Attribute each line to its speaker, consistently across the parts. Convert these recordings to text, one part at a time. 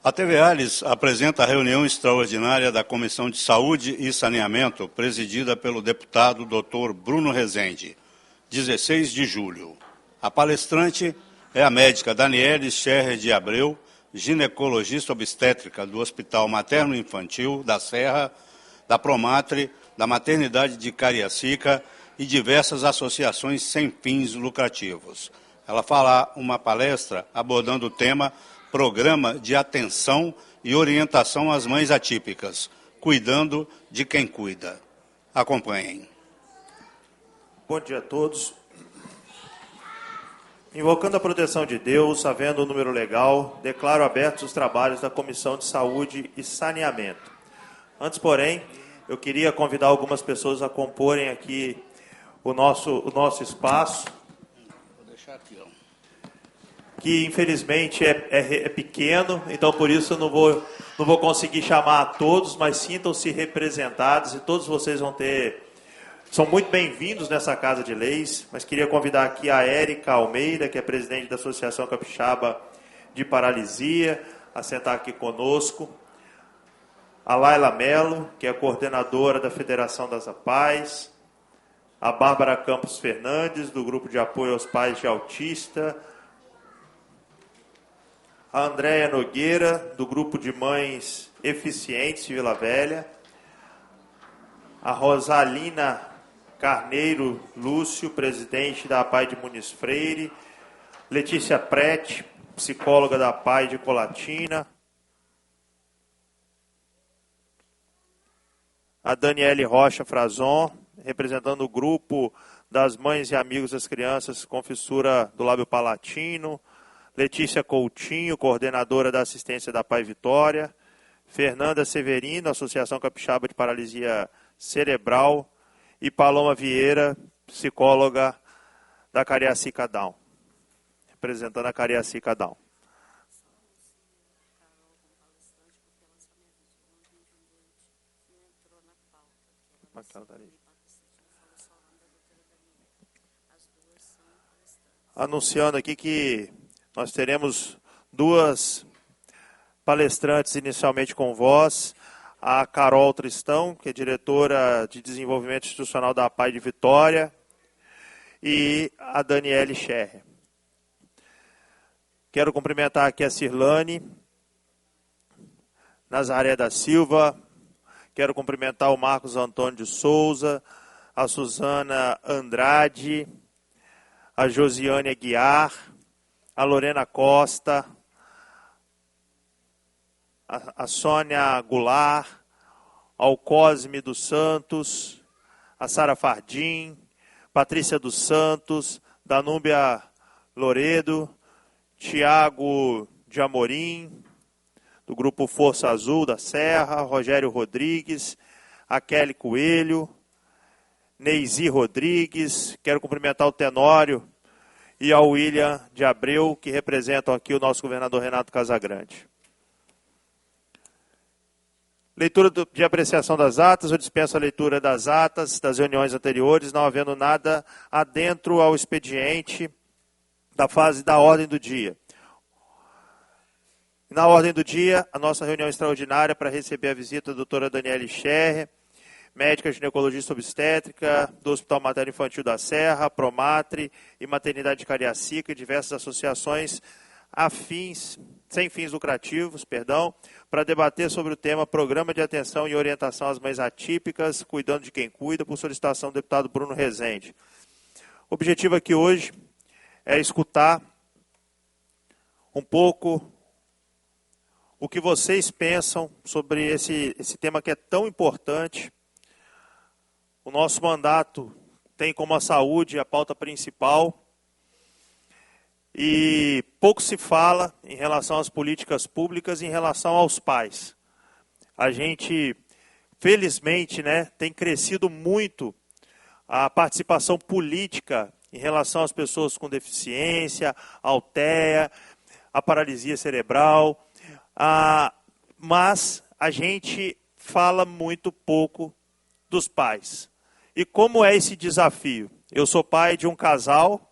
Speaker 1: A TV Alhes apresenta a reunião extraordinária da Comissão de Saúde e Saneamento, presidida pelo deputado Dr. Bruno Rezende, 16 de julho. A palestrante é a médica Daniele Scherrer de Abreu, ginecologista obstétrica do Hospital Materno Infantil da Serra, da Promatre, da Maternidade de Cariacica e diversas associações sem fins lucrativos. Ela fará uma palestra abordando o tema Programa de Atenção e Orientação às Mães Atípicas, cuidando de quem cuida. Acompanhem.
Speaker 2: Bom dia a todos. Invocando a proteção de Deus, havendo o número legal, declaro abertos os trabalhos da Comissão de Saúde e Saneamento. Antes, porém, eu queria convidar algumas pessoas a comporem aqui o nosso espaço.
Speaker 1: Vou deixar aqui, ó.
Speaker 2: Que infelizmente é pequeno, então por isso eu não vou conseguir chamar a todos, mas sintam-se representados e todos vocês são muito bem-vindos nessa Casa de Leis, mas queria convidar aqui a Érica Almeida, que é presidente da Associação Capixaba de Paralisia, a sentar aqui conosco, a Laila Mello, que é coordenadora da Federação das APAES, a Bárbara Campos Fernandes, do Grupo de Apoio aos Pais de Autista, a Andréia Nogueira, do Grupo de Mães Eficientes de Vila Velha, a Rosalina Carneiro Lúcio, presidente da APAE de Muniz Freire, Letícia Prete, psicóloga da APAE de Colatina, a Daniele Rocha Frazon, representando o grupo das mães e amigos das crianças com fissura do lábio palatino, Letícia Coutinho, coordenadora da assistência da APAE Vitória, Fernanda Severino, Associação Capixaba de Paralisia Cerebral, e Paloma Vieira, psicóloga da Cariacica Down, representando a Cariacica Down. Anunciando aqui que nós teremos duas palestrantes inicialmente com voz, a Carol Tristão, que é diretora de desenvolvimento institucional da APAE de Vitória, e a Daniele Scherrer. Quero cumprimentar aqui a Cirlane Nazaré da Silva, quero cumprimentar o Marcos Antônio de Souza, a Suzana Andrade, a Josiane Aguiar, a Lorena Costa, a Sônia Goulart, ao Cosme dos Santos, a Sara Fardim, Patrícia dos Santos, Danúbia Loredo, Tiago de Amorim, do Grupo Força Azul da Serra, Rogério Rodrigues, a Kelly Coelho, Neizi Rodrigues, quero cumprimentar o Tenório, e ao William de Abreu, que representam aqui o nosso governador Renato Casagrande. Leitura de apreciação das atas, eu dispenso a leitura das atas das reuniões anteriores, não havendo nada adentro ao expediente da fase da ordem do dia. Na ordem do dia, a nossa reunião extraordinária para receber a visita da doutora Daniele Scherrer, médica ginecologista obstétrica do Hospital Materno Infantil da Serra, Promatre e Maternidade de Cariacica e diversas associações sem fins lucrativos, para debater sobre o tema Programa de Atenção e Orientação às Mães Atípicas, cuidando de quem cuida, por solicitação do deputado Bruno Rezende. O objetivo aqui hoje é escutar um pouco o que vocês pensam sobre esse tema que é tão importante. O nosso mandato tem como a saúde a pauta principal e pouco se fala em relação às políticas públicas, em relação aos pais. A gente, felizmente, tem crescido muito a participação política em relação às pessoas com deficiência, a altéia, a paralisia cerebral, mas a gente fala muito pouco dos pais. E como é esse desafio? Eu sou pai de um casal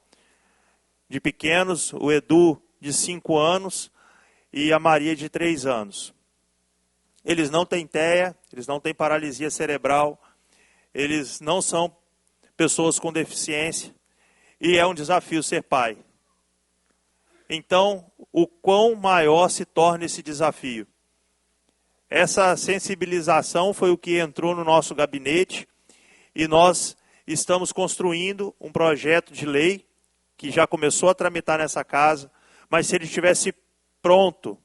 Speaker 2: de pequenos, o Edu de 5 anos e a Maria, de 3 anos. Eles não têm TEA, eles não têm paralisia cerebral, eles não são pessoas com deficiência, e é um desafio ser pai. Então, o quão maior se torna esse desafio? Essa sensibilização foi o que entrou no nosso gabinete, e nós estamos construindo um projeto de lei que já começou a tramitar nessa casa, mas se ele estivesse pronto,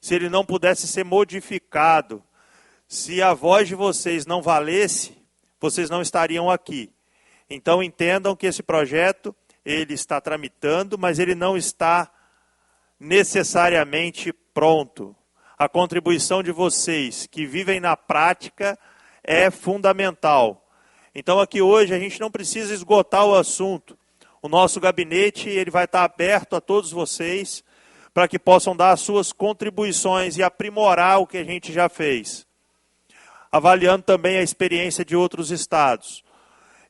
Speaker 2: se ele não pudesse ser modificado, se a voz de vocês não valesse, vocês não estariam aqui. Então entendam que esse projeto, ele está tramitando, mas ele não está necessariamente pronto. A contribuição de vocês que vivem na prática é fundamental. Então aqui hoje a gente não precisa esgotar o assunto. O nosso gabinete ele vai estar aberto a todos vocês para que possam dar as suas contribuições e aprimorar o que a gente já fez. Avaliando também a experiência de outros estados.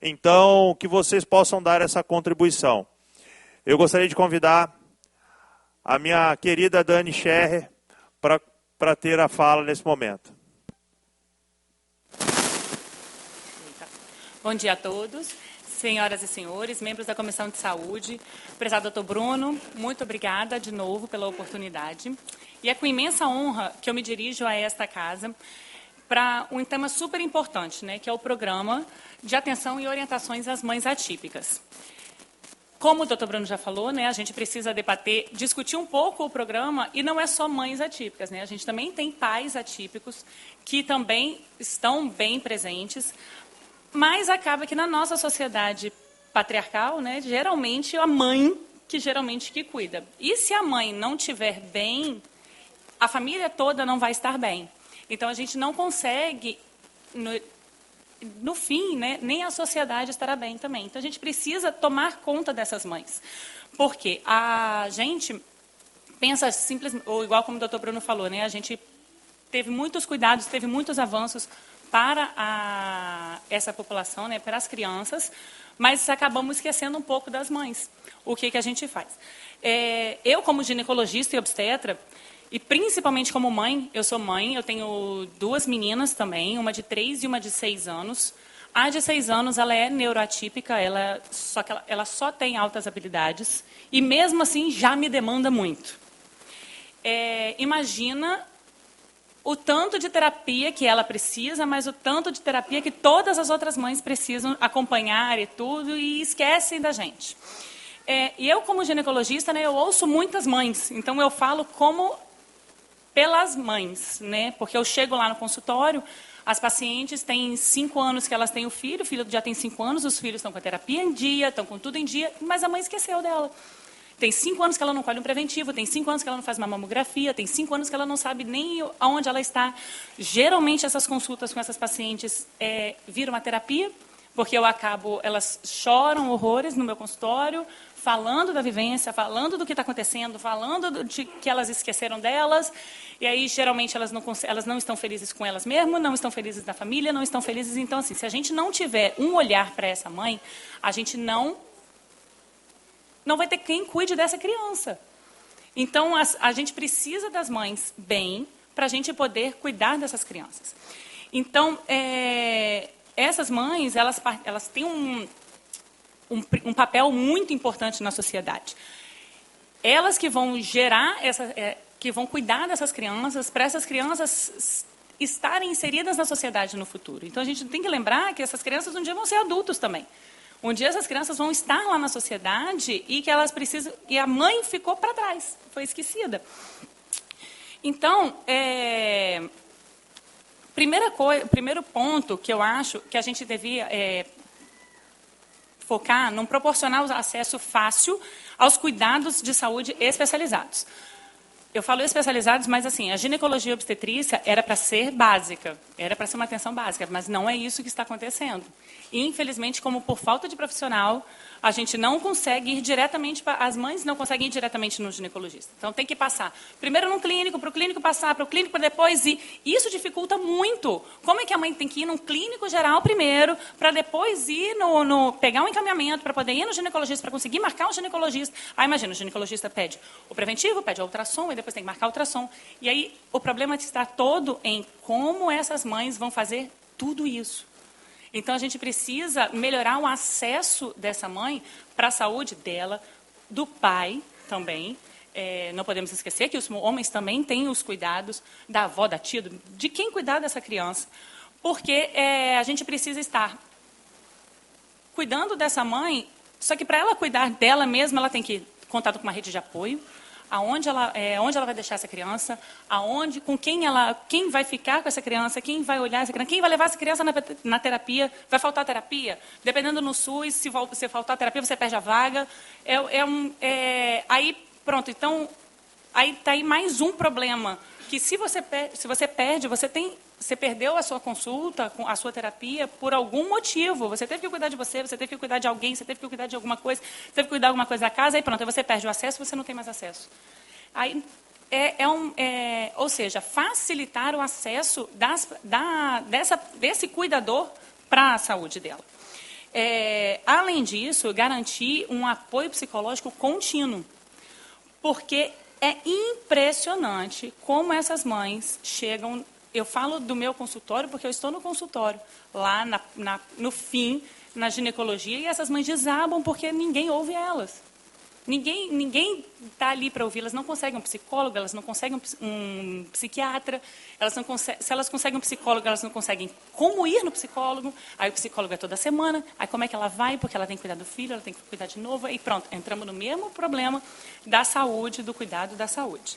Speaker 2: Então, que vocês possam dar essa contribuição. Eu gostaria de convidar a minha querida Dani Scherrer para ter a fala nesse momento.
Speaker 3: Bom dia a todos, senhoras e senhores, membros da Comissão de Saúde. Prezado doutor Bruno, muito obrigada de novo pela oportunidade. E é com imensa honra que eu me dirijo a esta casa para um tema super importante, né, que é o Programa de Atenção e Orientações às Mães Atípicas. Como o doutor Bruno já falou, né, a gente precisa debater, discutir um pouco o programa, e não é só mães atípicas, né, a gente também tem pais atípicos que também estão bem presentes, mas acaba que na nossa sociedade patriarcal, né, geralmente a mãe que cuida. E se a mãe não estiver bem, a família toda não vai estar bem. Então a gente não consegue, no fim, né, nem a sociedade estará bem também. Então a gente precisa tomar conta dessas mães. Porque a gente pensa simplesmente, ou igual como o doutor Bruno falou, né, a gente teve muitos cuidados, teve muitos avanços para essa população, né, para as crianças, mas acabamos esquecendo um pouco das mães. O que a gente faz? Eu, como ginecologista e obstetra, e principalmente como mãe, eu sou mãe, eu tenho 2 meninas também, uma de 3 e uma de 6 anos. A de 6 anos, ela é neuroatípica, só que ela só tem altas habilidades, e mesmo assim já me demanda muito. Imagina o tanto de terapia que ela precisa, mas o tanto de terapia que todas as outras mães precisam acompanhar e tudo, e esquecem da gente. E eu, como ginecologista, né, eu ouço muitas mães, então eu falo como pelas mães, né? Porque eu chego lá no consultório, as pacientes têm 5 anos que elas têm o filho já tem 5 anos, os filhos estão com a terapia em dia, estão com tudo em dia, mas a mãe esqueceu dela. Tem 5 anos que ela não colhe um preventivo, tem 5 anos que ela não faz uma mamografia, tem 5 anos que ela não sabe nem aonde ela está. Geralmente, essas consultas com essas pacientes viram uma terapia, porque elas choram horrores no meu consultório, falando da vivência, falando do que está acontecendo, falando de que elas esqueceram delas, e aí, geralmente, elas não estão felizes com elas mesmas, não estão felizes na família, não estão felizes. Então, assim, se a gente não tiver um olhar para essa mãe, a gente não vai ter quem cuide dessa criança. Então, a gente precisa das mães bem para a gente poder cuidar dessas crianças. Então, essas mães, elas têm um papel muito importante na sociedade. Elas que vão gerar, que vão cuidar dessas crianças, para essas crianças estarem inseridas na sociedade no futuro. Então, a gente tem que lembrar que essas crianças um dia vão ser adultos também. Um dia essas crianças vão estar lá na sociedade e que elas precisam... E a mãe ficou para trás, foi esquecida. Então, primeiro ponto que eu acho que a gente devia focar não proporcionar o acesso fácil aos cuidados de saúde especializados. Eu falo especializados, mas assim, a ginecologia e obstetrícia era para ser básica, era para ser uma atenção básica, mas não é isso que está acontecendo. E, infelizmente, como por falta de profissional, a gente não consegue ir diretamente, as mães não conseguem ir diretamente no ginecologista. Então, tem que passar primeiro no clínico, para o clínico passar, para o clínico para depois ir. Isso dificulta muito. Como é que a mãe tem que ir num clínico geral primeiro, para depois ir pegar um encaminhamento, para poder ir no ginecologista, para conseguir marcar um ginecologista. Aí, imagina, o ginecologista pede o preventivo, pede a ultrassom, depois tem que marcar ultrassom. E aí o problema está todo em como essas mães vão fazer tudo isso. Então, a gente precisa melhorar o acesso dessa mãe para a saúde dela, do pai também. Não podemos esquecer que os homens também têm os cuidados da avó, da tia, de quem cuidar dessa criança. Porque a gente precisa estar cuidando dessa mãe, só que para ela cuidar dela mesma, ela tem que contar com uma rede de apoio, onde ela vai deixar essa criança, com quem vai ficar com essa criança, quem vai olhar essa criança, quem vai levar essa criança na terapia, vai faltar terapia? Dependendo no SUS, se faltar terapia, você perde a vaga. Aí, pronto, então, aí está aí mais um problema, que se você perde, você perdeu a sua consulta, a sua terapia, por algum motivo. Você teve que cuidar de você teve que cuidar de alguém, você teve que cuidar de alguma coisa, você teve que cuidar de alguma coisa da casa, aí pronto, aí você perde o acesso, você não tem mais acesso. Aí, ou seja, facilitar o acesso desse cuidador para a saúde dela. Além disso, garantir um apoio psicológico contínuo, porque é impressionante como essas mães chegam. Eu falo do meu consultório porque eu estou no consultório, lá no fim, na ginecologia, e essas mães desabam porque ninguém ouve elas. Ninguém está ali para ouvir, elas não conseguem um psicólogo, elas não conseguem um psiquiatra, se elas conseguem um psicólogo, elas não conseguem como ir no psicólogo, aí o psicólogo é toda semana, aí como é que ela vai, porque ela tem que cuidar do filho, ela tem que cuidar de novo, e pronto, entramos no mesmo problema da saúde, do cuidado da saúde.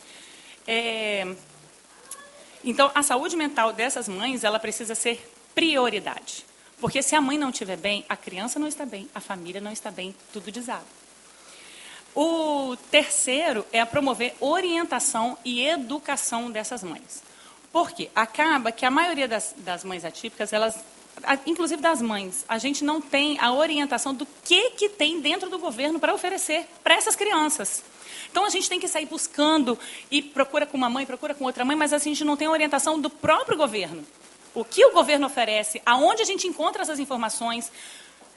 Speaker 3: Então, a saúde mental dessas mães, ela precisa ser prioridade, porque se a mãe não estiver bem, a criança não está bem, a família não está bem, tudo desaba. O terceiro é promover orientação e educação dessas mães. Por quê? Acaba que a maioria das mães atípicas, inclusive das mães, a gente não tem a orientação do que tem dentro do governo para oferecer para essas crianças. Então, a gente tem que sair buscando e procura com uma mãe, procura com outra mãe, mas a gente não tem a orientação do próprio governo. O que o governo oferece, aonde a gente encontra essas informações.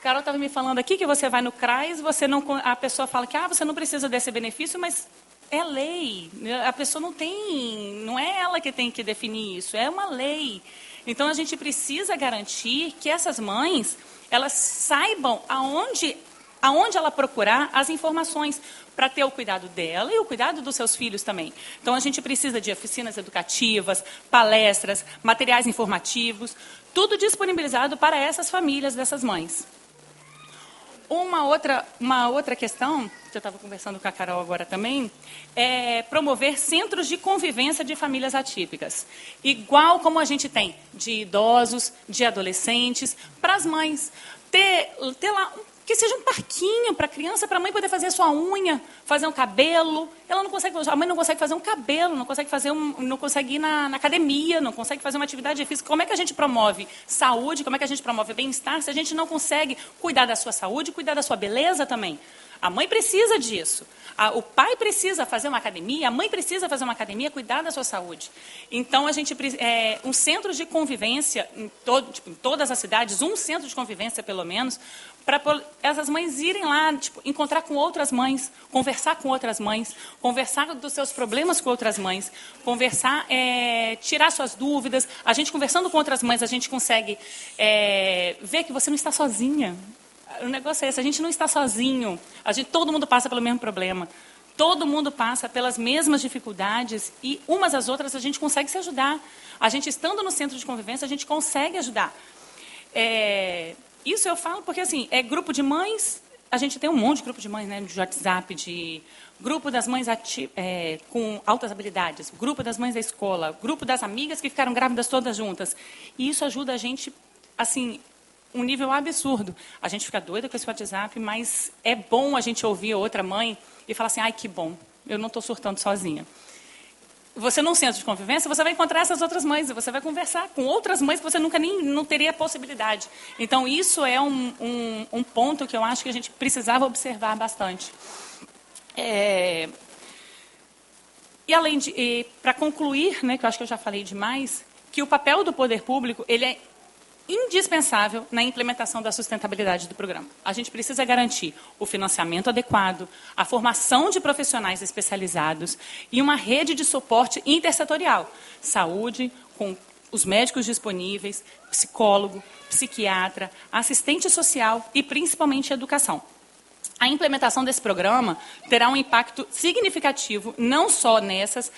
Speaker 3: Carol estava me falando aqui que você vai no CRAS, a pessoa fala que você não precisa desse benefício, mas é lei. A pessoa não é ela que tem que definir isso, é uma lei. Então, a gente precisa garantir que essas mães, elas saibam aonde ela procurar as informações para ter o cuidado dela e o cuidado dos seus filhos também. Então, a gente precisa de oficinas educativas, palestras, materiais informativos, tudo disponibilizado para essas famílias dessas mães. Uma outra questão, que eu estava conversando com a Carol agora também, é promover centros de convivência de famílias atípicas. Igual como a gente tem de idosos, de adolescentes, para as mães. Ter lá, que seja um parquinho para a criança, para a mãe poder fazer a sua unha, fazer um cabelo. A mãe não consegue fazer um cabelo, não consegue ir na academia, não consegue fazer uma atividade física. Como é que a gente promove saúde, como é que a gente promove bem-estar, se a gente não consegue cuidar da sua saúde, cuidar da sua beleza também? A mãe precisa disso. O pai precisa fazer uma academia, a mãe precisa fazer uma academia, cuidar da sua saúde. Então, um centro de convivência, em todas as cidades, um centro de convivência, pelo menos, para essas mães irem lá, encontrar com outras mães, conversar com outras mães, conversar dos seus problemas com outras mães, conversar, tirar suas dúvidas. A gente conversando com outras mães, a gente consegue ver que você não está sozinha. O negócio é esse, a gente não está sozinho. Todo mundo passa pelo mesmo problema. Todo mundo passa pelas mesmas dificuldades e umas às outras a gente consegue se ajudar. A gente estando no centro de convivência, a gente consegue ajudar. Isso eu falo porque, assim, grupo de mães, a gente tem um monte de grupo de mães, né, de WhatsApp, de grupo das mães com altas habilidades, grupo das mães da escola, grupo das amigas que ficaram grávidas todas juntas. E isso ajuda a gente, assim, um nível absurdo. A gente fica doida com esse WhatsApp, mas é bom a gente ouvir outra mãe e falar assim, ai, que bom, eu não estou surtando sozinha. Você, num centro de convivência, você vai encontrar essas outras mães, você vai conversar com outras mães que você nunca não teria a possibilidade. Então, isso é um ponto que eu acho que a gente precisava observar bastante. E para concluir, né, que eu acho que eu já falei demais, que o papel do poder público, ele é indispensável na implementação da sustentabilidade do programa. A gente precisa garantir o financiamento adequado, a formação de profissionais especializados e uma rede de suporte intersetorial. Saúde, com os médicos disponíveis, psicólogo, psiquiatra, assistente social e, principalmente, educação. A implementação desse programa terá um impacto significativo, não só nessas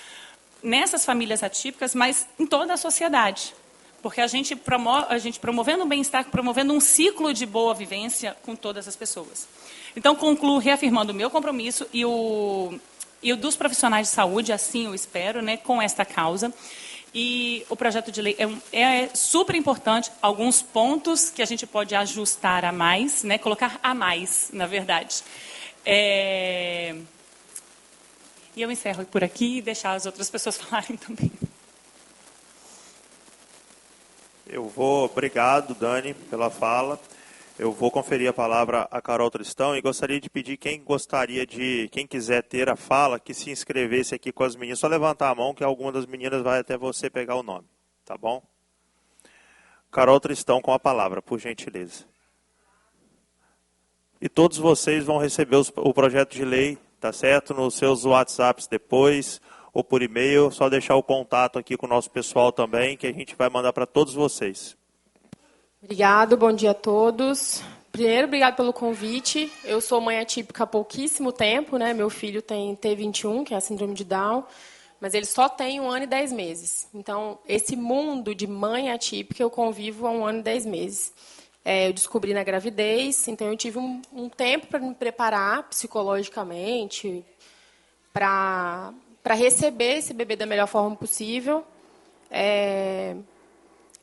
Speaker 3: famílias atípicas, mas em toda a sociedade. Porque a gente promovendo o bem-estar, promovendo um ciclo de boa vivência com todas as pessoas. Então, concluo reafirmando o meu compromisso e o dos profissionais de saúde, assim eu espero, né, com esta causa. E o projeto de lei é super importante, alguns pontos que a gente pode ajustar a mais, né, colocar a mais, na verdade. E eu encerro por aqui e deixar as outras pessoas falarem também.
Speaker 2: Obrigado, Dani, pela fala. Eu vou conferir a palavra a Carol Tristão e gostaria de pedir quem quiser ter a fala, que se inscrevesse aqui com as meninas. Só levantar a mão que alguma das meninas vai até você pegar o nome, tá bom? Carol Tristão com a palavra, por gentileza. E todos vocês vão receber o projeto de lei, tá certo? Nos seus WhatsApps depois, ou por e-mail, só deixar o contato aqui com o nosso pessoal também, que a gente vai mandar para todos vocês.
Speaker 4: Obrigado, bom dia a todos. Primeiro, obrigado pelo convite. Eu sou mãe atípica há pouquíssimo tempo, né? Meu filho tem T21, que é a síndrome de Down, mas ele só tem 1 ano e 10 meses. Então, esse mundo de mãe atípica eu convivo há 1 ano e 10 meses. Eu descobri na gravidez, então eu tive um tempo para me preparar psicologicamente para receber esse bebê da melhor forma possível.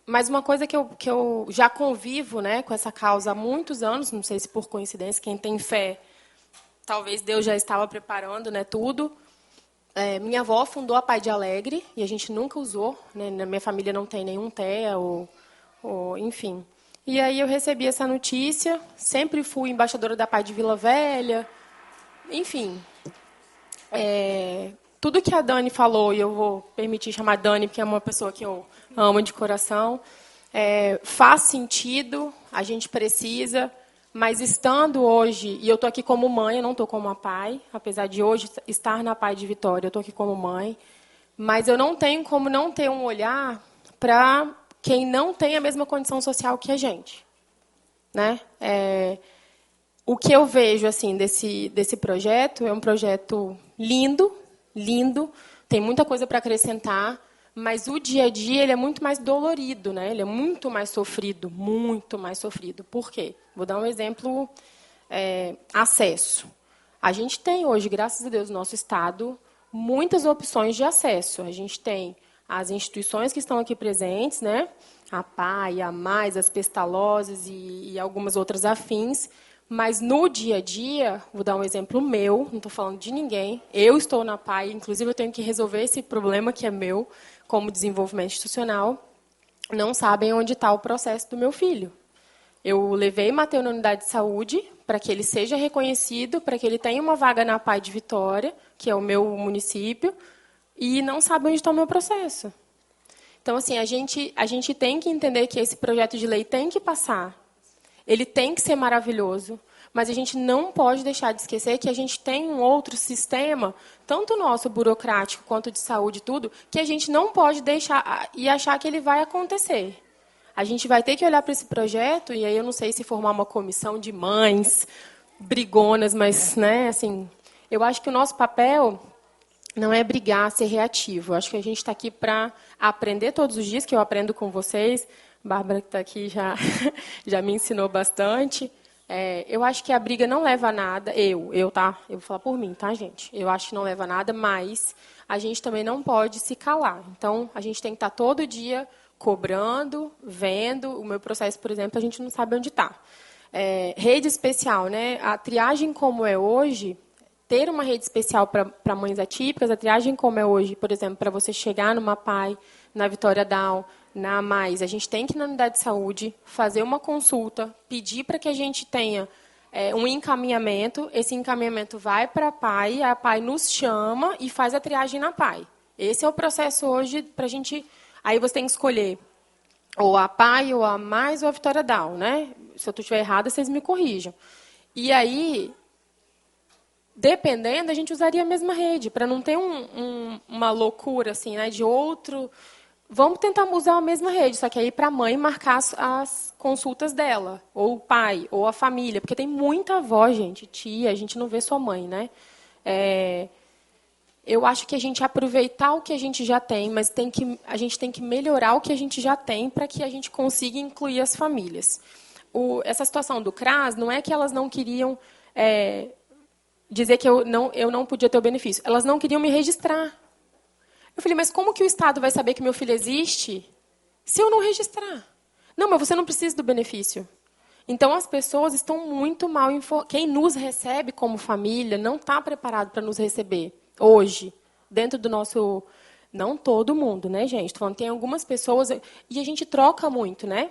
Speaker 4: Mas uma coisa que eu já convivo, né, com essa causa há muitos anos, não sei se por coincidência, quem tem fé, talvez Deus já estava preparando, né, tudo. Minha avó fundou a Pai de Alegre e a gente nunca usou, né, na minha família não tem nenhum TEA, enfim. E aí eu recebi essa notícia, sempre fui embaixadora da Pai de Vila Velha, enfim. Tudo que a Dani falou, e eu vou permitir chamar Dani, porque é uma pessoa que eu amo de coração, faz sentido, a gente precisa, mas estando hoje, e eu estou aqui como mãe, eu não estou como a pai, apesar de hoje estar na Pai de Vitória, eu estou aqui como mãe, mas eu não tenho como não ter um olhar para quem não tem a mesma condição social que a gente, né? O que eu vejo assim desse projeto é um projeto lindo, tem muita coisa para acrescentar, mas o dia a dia ele é muito mais dolorido, né? Ele é muito mais sofrido, muito mais sofrido. Por quê? Vou dar um exemplo, acesso. A gente tem hoje, graças a Deus, no nosso estado, muitas opções de acesso. A gente tem as instituições que estão aqui presentes, né? A PAI, a Mais, as Pestalozes e algumas outras afins. Mas no dia a dia, vou dar um exemplo meu, não estou falando de ninguém, eu estou na PAI, inclusive eu tenho que resolver esse problema que é meu, como desenvolvimento institucional, não sabem onde está o processo do meu filho. Eu levei Mateus na unidade de saúde para que ele seja reconhecido, para que ele tenha uma vaga na PAI de Vitória, que é o meu município, e não sabem onde está o meu processo. Então, assim, a gente tem que entender que esse projeto de lei tem que passar. Ele tem que ser maravilhoso, mas a gente não pode deixar de esquecer que a gente tem um outro sistema, tanto nosso burocrático quanto de saúde e tudo, que a gente não pode deixar e achar que ele vai acontecer. A gente vai ter que olhar para esse projeto, e aí eu não sei se formar uma comissão de mães brigonas, mas, né, assim, eu acho que o nosso papel não é brigar, ser reativo. Eu acho que a gente está aqui para aprender todos os dias, que eu aprendo com vocês. Bárbara, que está aqui, já me ensinou bastante. Eu acho que a briga não leva a nada. Tá? Eu vou falar por mim, tá, gente? Eu acho que não leva a nada, mas a gente também não pode se calar. Então, a gente tem que estar todo dia cobrando, vendo. O meu processo, por exemplo, a gente não sabe onde está. Rede especial, né? A triagem como é hoje, ter uma rede especial para mães atípicas, a triagem como é hoje, por exemplo, para você chegar numa PAI, na Vitória Down, na Mais, a gente tem que ir na unidade de saúde, fazer uma consulta, pedir para que a gente tenha um encaminhamento, esse encaminhamento vai para a PAI nos chama e faz a triagem na PAI. Esse é o processo hoje para a gente... Aí você tem que escolher ou a PAI, ou a Mais, ou a Vitória Down, né? Se eu estiver errada, vocês me corrijam. E aí, dependendo, a gente usaria a mesma rede, para não ter uma loucura assim, né, de outro. Vamos tentar usar a mesma rede, só que aí para a mãe marcar as consultas dela, ou o pai, ou a família, porque tem muita avó, gente, tia, a gente não vê só mãe, né? Eu acho que a gente aproveitar o que a gente já tem, mas a gente tem que melhorar o que a gente já tem para que a gente consiga incluir as famílias. Essa situação do CRAS não é que elas não queriam dizer que eu não podia ter o benefício. Elas não queriam me registrar. Eu falei, mas como que o Estado vai saber que meu filho existe se eu não registrar? Não, mas você não precisa do benefício. Então, as pessoas estão muito mal informadas. Quem nos recebe como família não está preparado para nos receber hoje, dentro do nosso... Não todo mundo, né, gente? Estou falando, tem algumas pessoas... E a gente troca muito, né?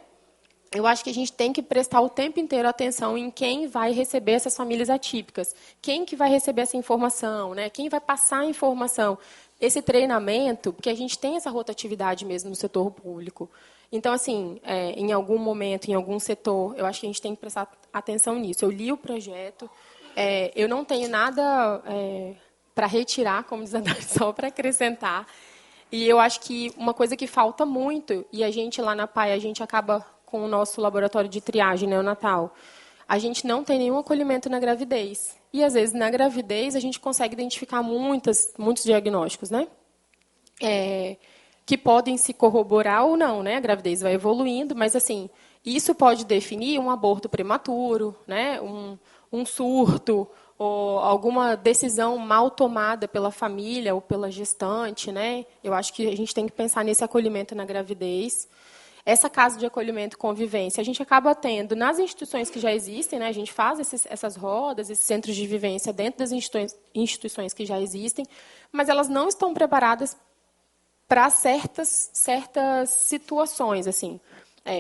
Speaker 4: Eu acho que a gente tem que prestar o tempo inteiro atenção em quem vai receber essas famílias atípicas. Quem que vai receber essa informação, né? Quem vai passar a informação. Esse treinamento, porque a gente tem essa rotatividade mesmo no setor público. Então, assim, em algum momento, em algum setor, eu acho que a gente tem que prestar atenção nisso. Eu li o projeto, eu não tenho nada para retirar, como diz a Dani, só para acrescentar. E eu acho que uma coisa que falta muito, e a gente lá na PAI, a gente acaba com o nosso laboratório de triagem neonatal, a gente não tem nenhum acolhimento na gravidez. E, às vezes, na gravidez, a gente consegue identificar muitos diagnósticos, né? Que podem se corroborar ou não, né? A gravidez vai evoluindo, mas, assim, isso pode definir um aborto prematuro, né? Um surto, ou alguma decisão mal tomada pela família ou pela gestante, né? Eu acho que a gente tem que pensar nesse acolhimento na gravidez. Essa casa de acolhimento e convivência, a gente acaba tendo nas instituições que já existem, né? A gente faz essas rodas, esses centros de vivência dentro das instituições que já existem, mas elas não estão preparadas para certas situações. Assim.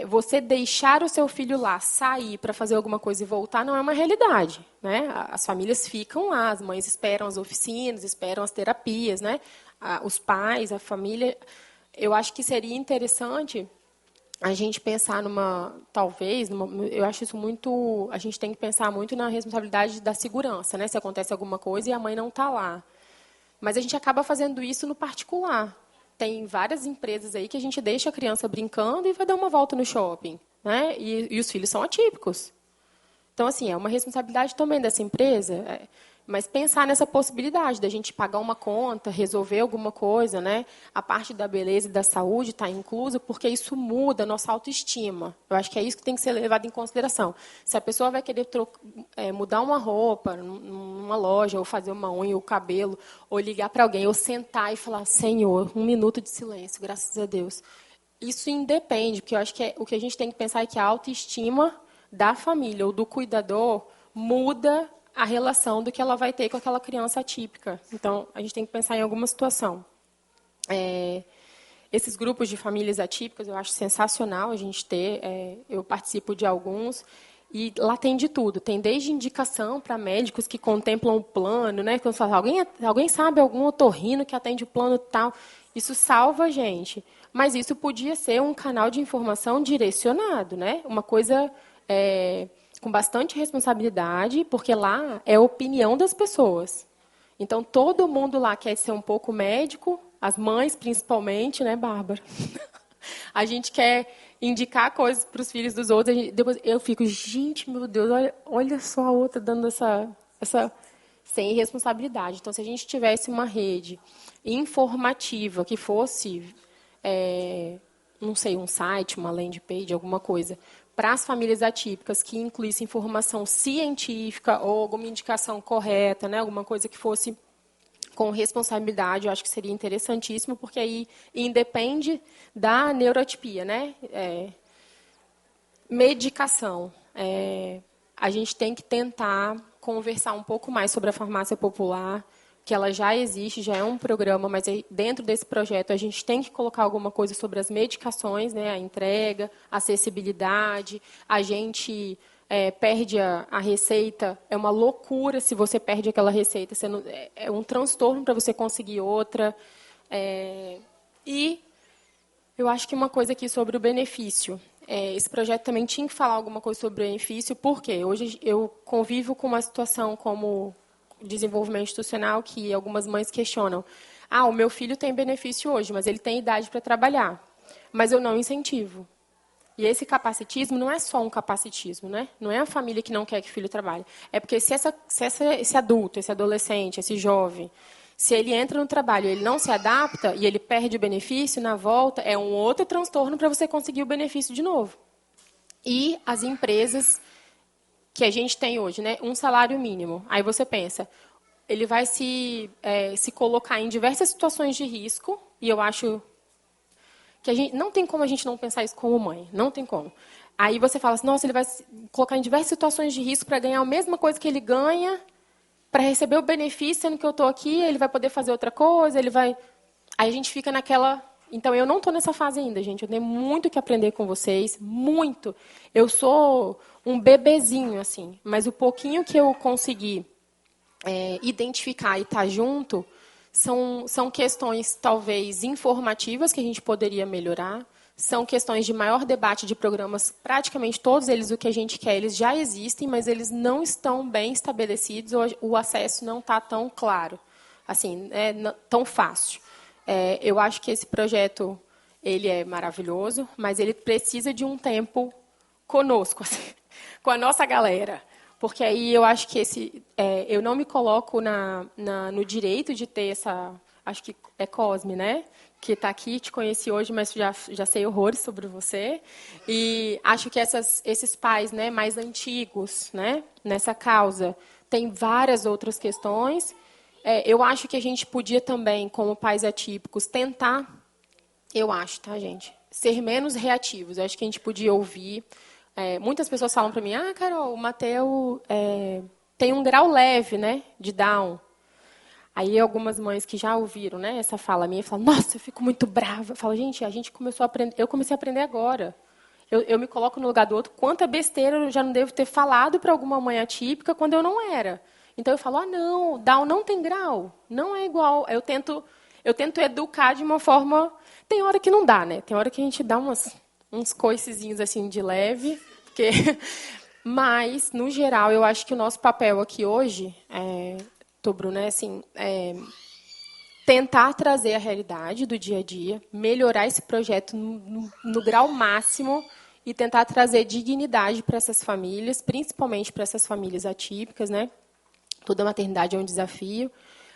Speaker 4: Você deixar o seu filho lá, sair para fazer alguma coisa e voltar, não é uma realidade. Né? As famílias ficam lá, as mães esperam as oficinas, esperam as terapias, né? Os pais, a família. Eu acho que seria interessante... a gente pensar eu acho isso muito, a gente tem que pensar muito na responsabilidade da segurança, né? Se acontece alguma coisa e a mãe não está lá. Mas a gente acaba fazendo isso no particular. Tem várias empresas aí que a gente deixa a criança brincando e vai dar uma volta no shopping, né? E os filhos são atípicos. Então, assim, é uma responsabilidade também dessa empresa, mas pensar nessa possibilidade da gente pagar uma conta, resolver alguma coisa, né? A parte da beleza e da saúde está inclusa, porque isso muda a nossa autoestima. Eu acho que é isso que tem que ser levado em consideração. Se a pessoa vai querer mudar uma roupa numa loja, ou fazer uma unha, ou cabelo, ou ligar para alguém, ou sentar e falar, Senhor, 1 minuto de silêncio, graças a Deus. Isso independe, porque eu acho que o que a gente tem que pensar é que a autoestima da família ou do cuidador muda a relação do que ela vai ter com aquela criança atípica. Então, a gente tem que pensar em alguma situação. Esses grupos de famílias atípicas, eu acho sensacional a gente ter. Eu participo de alguns. E lá tem de tudo. Tem desde indicação para médicos que contemplam o plano. Né? Quando fala, alguém sabe algum otorrino que atende o plano tal? Isso salva a gente. Mas isso podia ser um canal de informação direcionado. Né? Uma coisa... com bastante responsabilidade, porque lá é a opinião das pessoas. Então, todo mundo lá quer ser um pouco médico, as mães principalmente, né, Bárbara? A gente quer indicar coisas para os filhos dos outros. Depois eu fico, gente, meu Deus, olha só a outra dando essa sem responsabilidade. Então, se a gente tivesse uma rede informativa que fosse, não sei, um site, uma landing page, alguma coisa, para as famílias atípicas, que incluísse informação científica ou alguma indicação correta, né, alguma coisa que fosse com responsabilidade, eu acho que seria interessantíssimo, porque aí independe da neurotipia. Né? Medicação. A gente tem que tentar conversar um pouco mais sobre a farmácia popular, que ela já existe, já é um programa, mas dentro desse projeto a gente tem que colocar alguma coisa sobre as medicações, né, a entrega, a acessibilidade. A gente perde a receita, é uma loucura se você perde aquela receita, é um transtorno para você conseguir outra. E Eu acho que uma coisa aqui sobre o benefício. Esse projeto também tinha que falar alguma coisa sobre o benefício, porque hoje eu convivo com uma situação como desenvolvimento institucional que algumas mães questionam. O meu filho tem benefício hoje, mas ele tem idade para trabalhar. Mas eu não incentivo. E esse capacitismo não é só um capacitismo, né? Não é a família que não quer que o filho trabalhe. É porque se esse adulto, esse adolescente, esse jovem, se ele entra no trabalho e ele não se adapta e ele perde o benefício, na volta é um outro transtorno para você conseguir o benefício de novo. E as empresas que a gente tem hoje, né? Um salário mínimo. Aí você pensa, ele vai se colocar em diversas situações de risco, e eu acho que a gente não tem como a gente não pensar isso como mãe, não tem como. Aí você fala assim, nossa, ele vai se colocar em diversas situações de risco para ganhar a mesma coisa que ele ganha, para receber o benefício, sendo que eu estou aqui, ele vai poder fazer outra coisa, ele vai... Aí a gente fica naquela... Então, eu não estou nessa fase ainda, gente. Eu tenho muito que aprender com vocês, muito. Eu sou um bebezinho, assim, mas o pouquinho que eu consegui identificar e estar junto são questões, talvez, informativas que a gente poderia melhorar, são questões de maior debate de programas, praticamente todos eles, o que a gente quer, eles já existem, mas eles não estão bem estabelecidos, o acesso não está tão claro, assim, tão fácil. Eu acho que esse projeto ele é maravilhoso, mas ele precisa de um tempo conosco, assim, com a nossa galera. Porque aí eu acho que eu não me coloco no direito de ter essa... Acho que é Cosme, né? Que está aqui, te conheci hoje, mas já sei horrores sobre você. E acho que esses pais, né, mais antigos, né, nessa causa, tem várias outras questões. Eu acho que a gente podia também, como pais atípicos, tentar, eu acho, tá, gente, ser menos reativos. Eu acho que a gente podia ouvir... muitas pessoas falam para mim, Carol, o Mateu tem um grau leve, né, de Down. Aí algumas mães que já ouviram, né, essa fala minha falam, nossa, eu fico muito brava. Eu falo, gente, a gente começou a aprender, eu comecei a aprender agora. Eu me coloco no lugar do outro, quanta besteira eu já não devo ter falado para alguma mãe atípica quando eu não era. Então eu falo, não, Down não tem grau, não é igual. Eu tento educar de uma forma... Tem hora que não dá, né? Tem hora que a gente dá uns coicezinhos assim de leve, porque... mas, no geral, eu acho que o nosso papel aqui hoje, Bruna, é assim, tentar trazer a realidade do dia a dia, melhorar esse projeto no grau máximo e tentar trazer dignidade para essas famílias, principalmente para essas famílias atípicas, né? Toda maternidade é um desafio,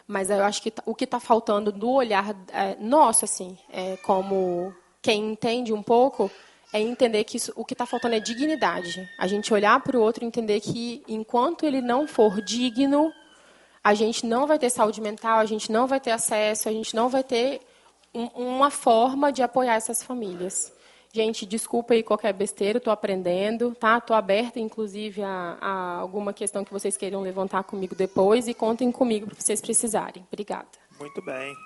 Speaker 4: mas eu acho que o que está faltando no olhar nosso, assim, como quem entende um pouco, é entender que o que está faltando é dignidade. A gente olhar para o outro e entender que, enquanto ele não for digno, a gente não vai ter saúde mental, a gente não vai ter acesso, a gente não vai ter uma forma de apoiar essas famílias. Gente, desculpa aí qualquer besteira, estou aprendendo, tá? Estou aberta, inclusive, a alguma questão que vocês queiram levantar comigo depois e contem comigo para vocês precisarem. Obrigada.
Speaker 2: Muito bem.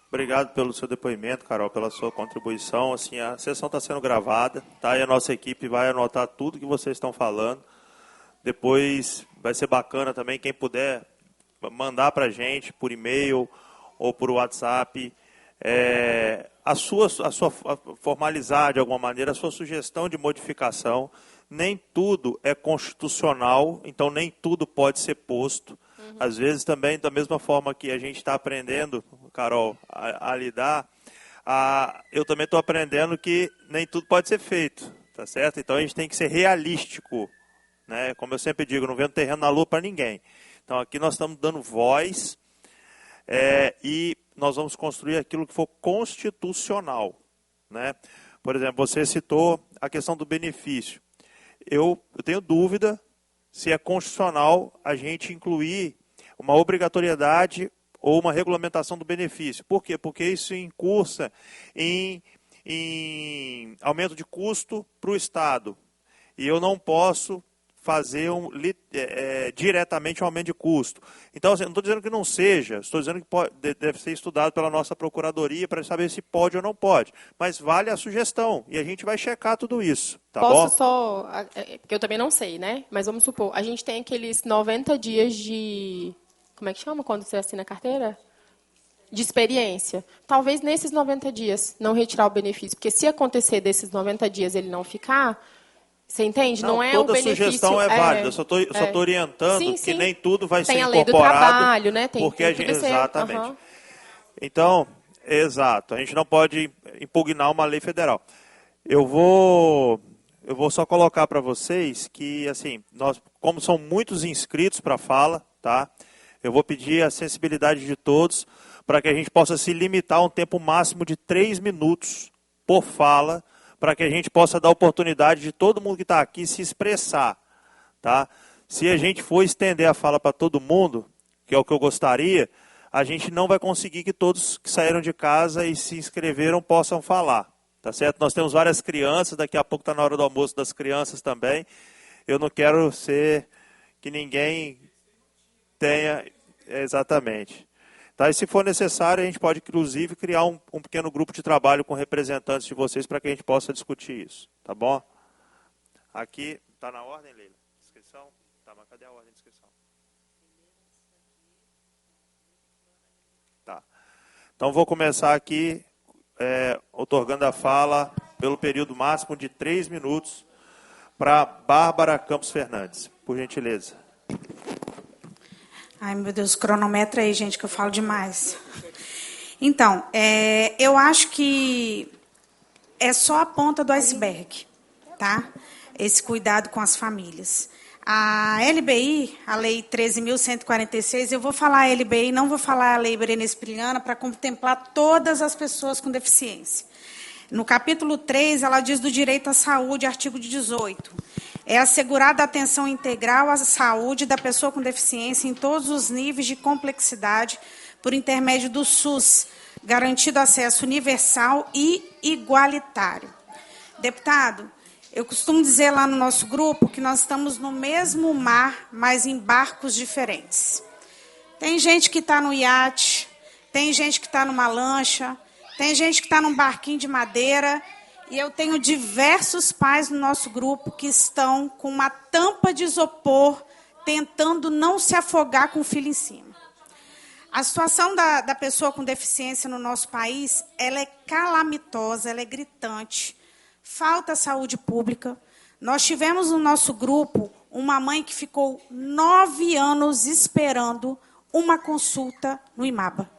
Speaker 2: Obrigado pelo seu depoimento, Carol, pela sua contribuição. Assim, a sessão está sendo gravada, tá? E a nossa equipe vai anotar tudo que vocês estão falando. Depois vai ser bacana também, quem puder mandar para a gente por e-mail ou por WhatsApp formalizar de alguma maneira a sua sugestão de modificação. Nem tudo é constitucional, então nem tudo pode ser posto. Às vezes também, da mesma forma que a gente está aprendendo, Carol, a lidar, eu também estou aprendendo que nem tudo pode ser feito, tá certo? Então a gente tem que ser realístico, né? Como eu sempre digo, não vendo terreno na lua para ninguém. Então aqui nós estamos dando voz e nós vamos construir aquilo que for constitucional, né? Por exemplo, você citou a questão do benefício. Eu tenho dúvida se é constitucional a gente incluir uma obrigatoriedade ou uma regulamentação do benefício. Por quê? Porque isso incursa em aumento de custo para o Estado. E eu não posso fazer diretamente um aumento de custo. Então, assim, não estou dizendo que não seja, estou dizendo que deve ser estudado pela nossa procuradoria para saber se pode ou não pode. Mas vale a sugestão e a gente vai checar tudo isso. Tá bom?
Speaker 4: Posso só... Porque eu também não sei, né? Mas vamos supor, a gente tem aqueles 90 dias de... Como é que chama quando você assina a carteira? de experiência. Talvez nesses 90 dias não retirar o benefício, porque se acontecer desses 90 dias ele não ficar, você entende? Não é o benefício.
Speaker 2: Toda sugestão é válida. Eu só estou orientando que nem tudo vai ser incorporado.
Speaker 4: Tem a lei do trabalho, né?
Speaker 2: Porque exatamente. Então, exato. A gente não pode impugnar uma lei federal. Eu vou só colocar para vocês que, assim, nós, como são muitos inscritos para a fala, tá? Eu vou pedir a sensibilidade de todos para que a gente possa se limitar a um tempo máximo de 3 minutos por fala, para que a gente possa dar oportunidade de todo mundo que está aqui se expressar, tá? Se a gente for estender a fala para todo mundo, que é o que eu gostaria, a gente não vai conseguir que todos que saíram de casa e se inscreveram possam falar, tá certo? Nós temos várias crianças, daqui a pouco está na hora do almoço das crianças também. Eu não quero ser que ninguém tenha... Exatamente. Tá, e se for necessário, a gente pode, inclusive, criar um pequeno grupo de trabalho com representantes de vocês para que a gente possa discutir isso. Tá bom? Aqui, está na ordem, Leila? Inscrição? Tá, mas cadê a ordem de inscrição? Tá. Então, vou começar aqui, otorgando a fala pelo período máximo de 3 minutos para Bárbara Campos Fernandes. Por gentileza.
Speaker 5: Ai, meu Deus, cronometra aí, gente, que eu falo demais. Então, eu acho que é só a ponta do iceberg, tá? Esse cuidado com as famílias. A LBI, a Lei 13.146, eu vou falar a LBI, não vou falar a Lei Berenice Briliana, para contemplar todas as pessoas com deficiência. No capítulo 3, ela diz do direito à saúde, artigo 18. É assegurada a atenção integral à saúde da pessoa com deficiência em todos os níveis de complexidade por intermédio do SUS, garantido acesso universal e igualitário. Deputado, eu costumo dizer lá no nosso grupo que nós estamos no mesmo mar, mas em barcos diferentes. Tem gente que está no iate, tem gente que está numa lancha, tem gente que está num barquinho de madeira. E eu tenho diversos pais no nosso grupo que estão com uma tampa de isopor, tentando não se afogar com o filho em cima. A situação da pessoa com deficiência no nosso país, ela é calamitosa, ela é gritante. Falta saúde pública. Nós tivemos no nosso grupo uma mãe que ficou 9 anos esperando uma consulta no IMABA.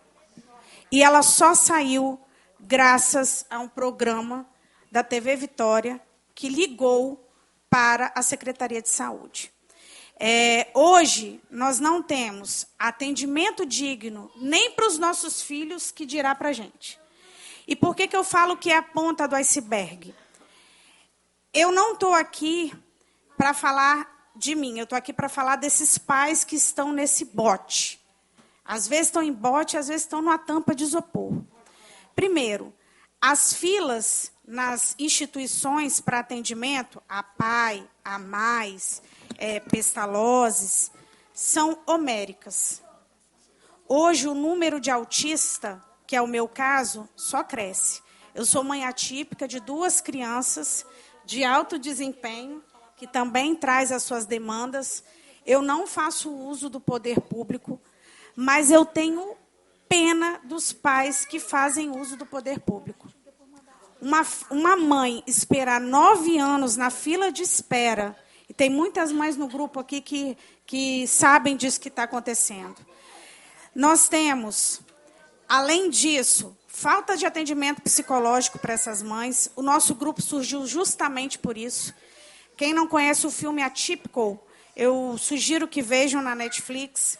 Speaker 5: E ela só saiu graças a um programa da TV Vitória, que ligou para a Secretaria de Saúde. Hoje, nós não temos atendimento digno nem para os nossos filhos, que dirá para a gente. E por que eu falo que é a ponta do iceberg? Eu não estou aqui para falar de mim, eu estou aqui para falar desses pais que estão nesse bote. Às vezes estão em bote, às vezes estão numa tampa de isopor. Primeiro, as filas nas instituições para atendimento, a PAI, a Mais, Pestalozes, são homéricas. Hoje, o número de autista, que é o meu caso, só cresce. Eu sou mãe atípica de 2 crianças de alto desempenho, que também traz as suas demandas. Eu não faço uso do poder público, mas eu tenho pena dos pais que fazem uso do poder público. Uma mãe esperar 9 anos na fila de espera, e tem muitas mães no grupo aqui que sabem disso que está acontecendo. Nós temos, além disso, falta de atendimento psicológico para essas mães. O nosso grupo surgiu justamente por isso. Quem não conhece o filme Atypical, eu sugiro que vejam na Netflix.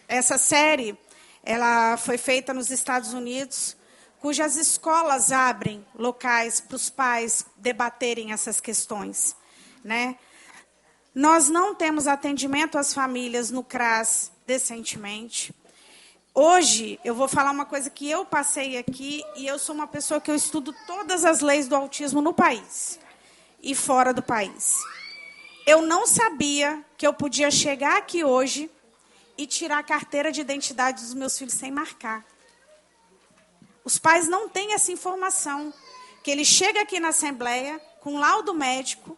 Speaker 5: Essa série, ela foi feita nos Estados Unidos, cujas escolas abrem locais para os pais debaterem essas questões, né? Nós não temos atendimento às famílias no CRAS decentemente. Hoje, eu vou falar uma coisa que eu passei aqui, e eu sou uma pessoa que eu estudo todas as leis do autismo no país e fora do país. Eu não sabia que eu podia chegar aqui hoje e tirar a carteira de identidade dos meus filhos sem marcar. Os pais não têm essa informação, que ele chega aqui na Assembleia com laudo médico,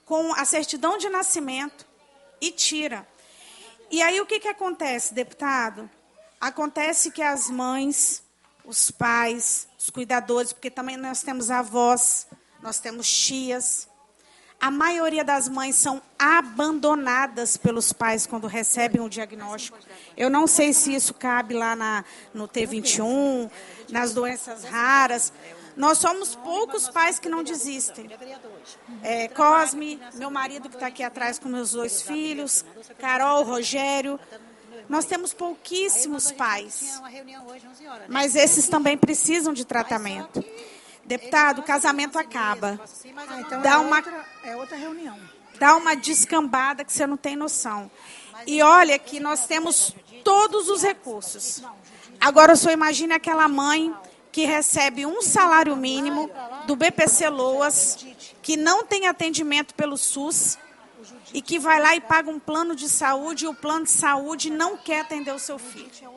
Speaker 5: com a certidão de nascimento e tira. E aí o que acontece, deputado? Acontece que as mães, os pais, os cuidadores, porque também nós temos avós, nós temos tias, a maioria das mães são abandonadas pelos pais quando recebem o diagnóstico. Eu não sei se isso cabe lá no T21, nas doenças raras. Nós somos poucos pais que não desistem. Cosme, meu marido que está aqui atrás com meus 2 filhos, Carol, Rogério. Nós temos pouquíssimos pais. Mas esses também precisam de tratamento. Deputado, o casamento acaba.
Speaker 6: Então é outra reunião.
Speaker 5: Dá uma descambada que você não tem noção. E olha que nós temos todos os recursos. Agora, o senhor imagine aquela mãe que recebe um salário mínimo do BPC Loas, que não tem atendimento pelo SUS, e que vai lá e paga um plano de saúde, e o plano de saúde não quer atender o seu filho.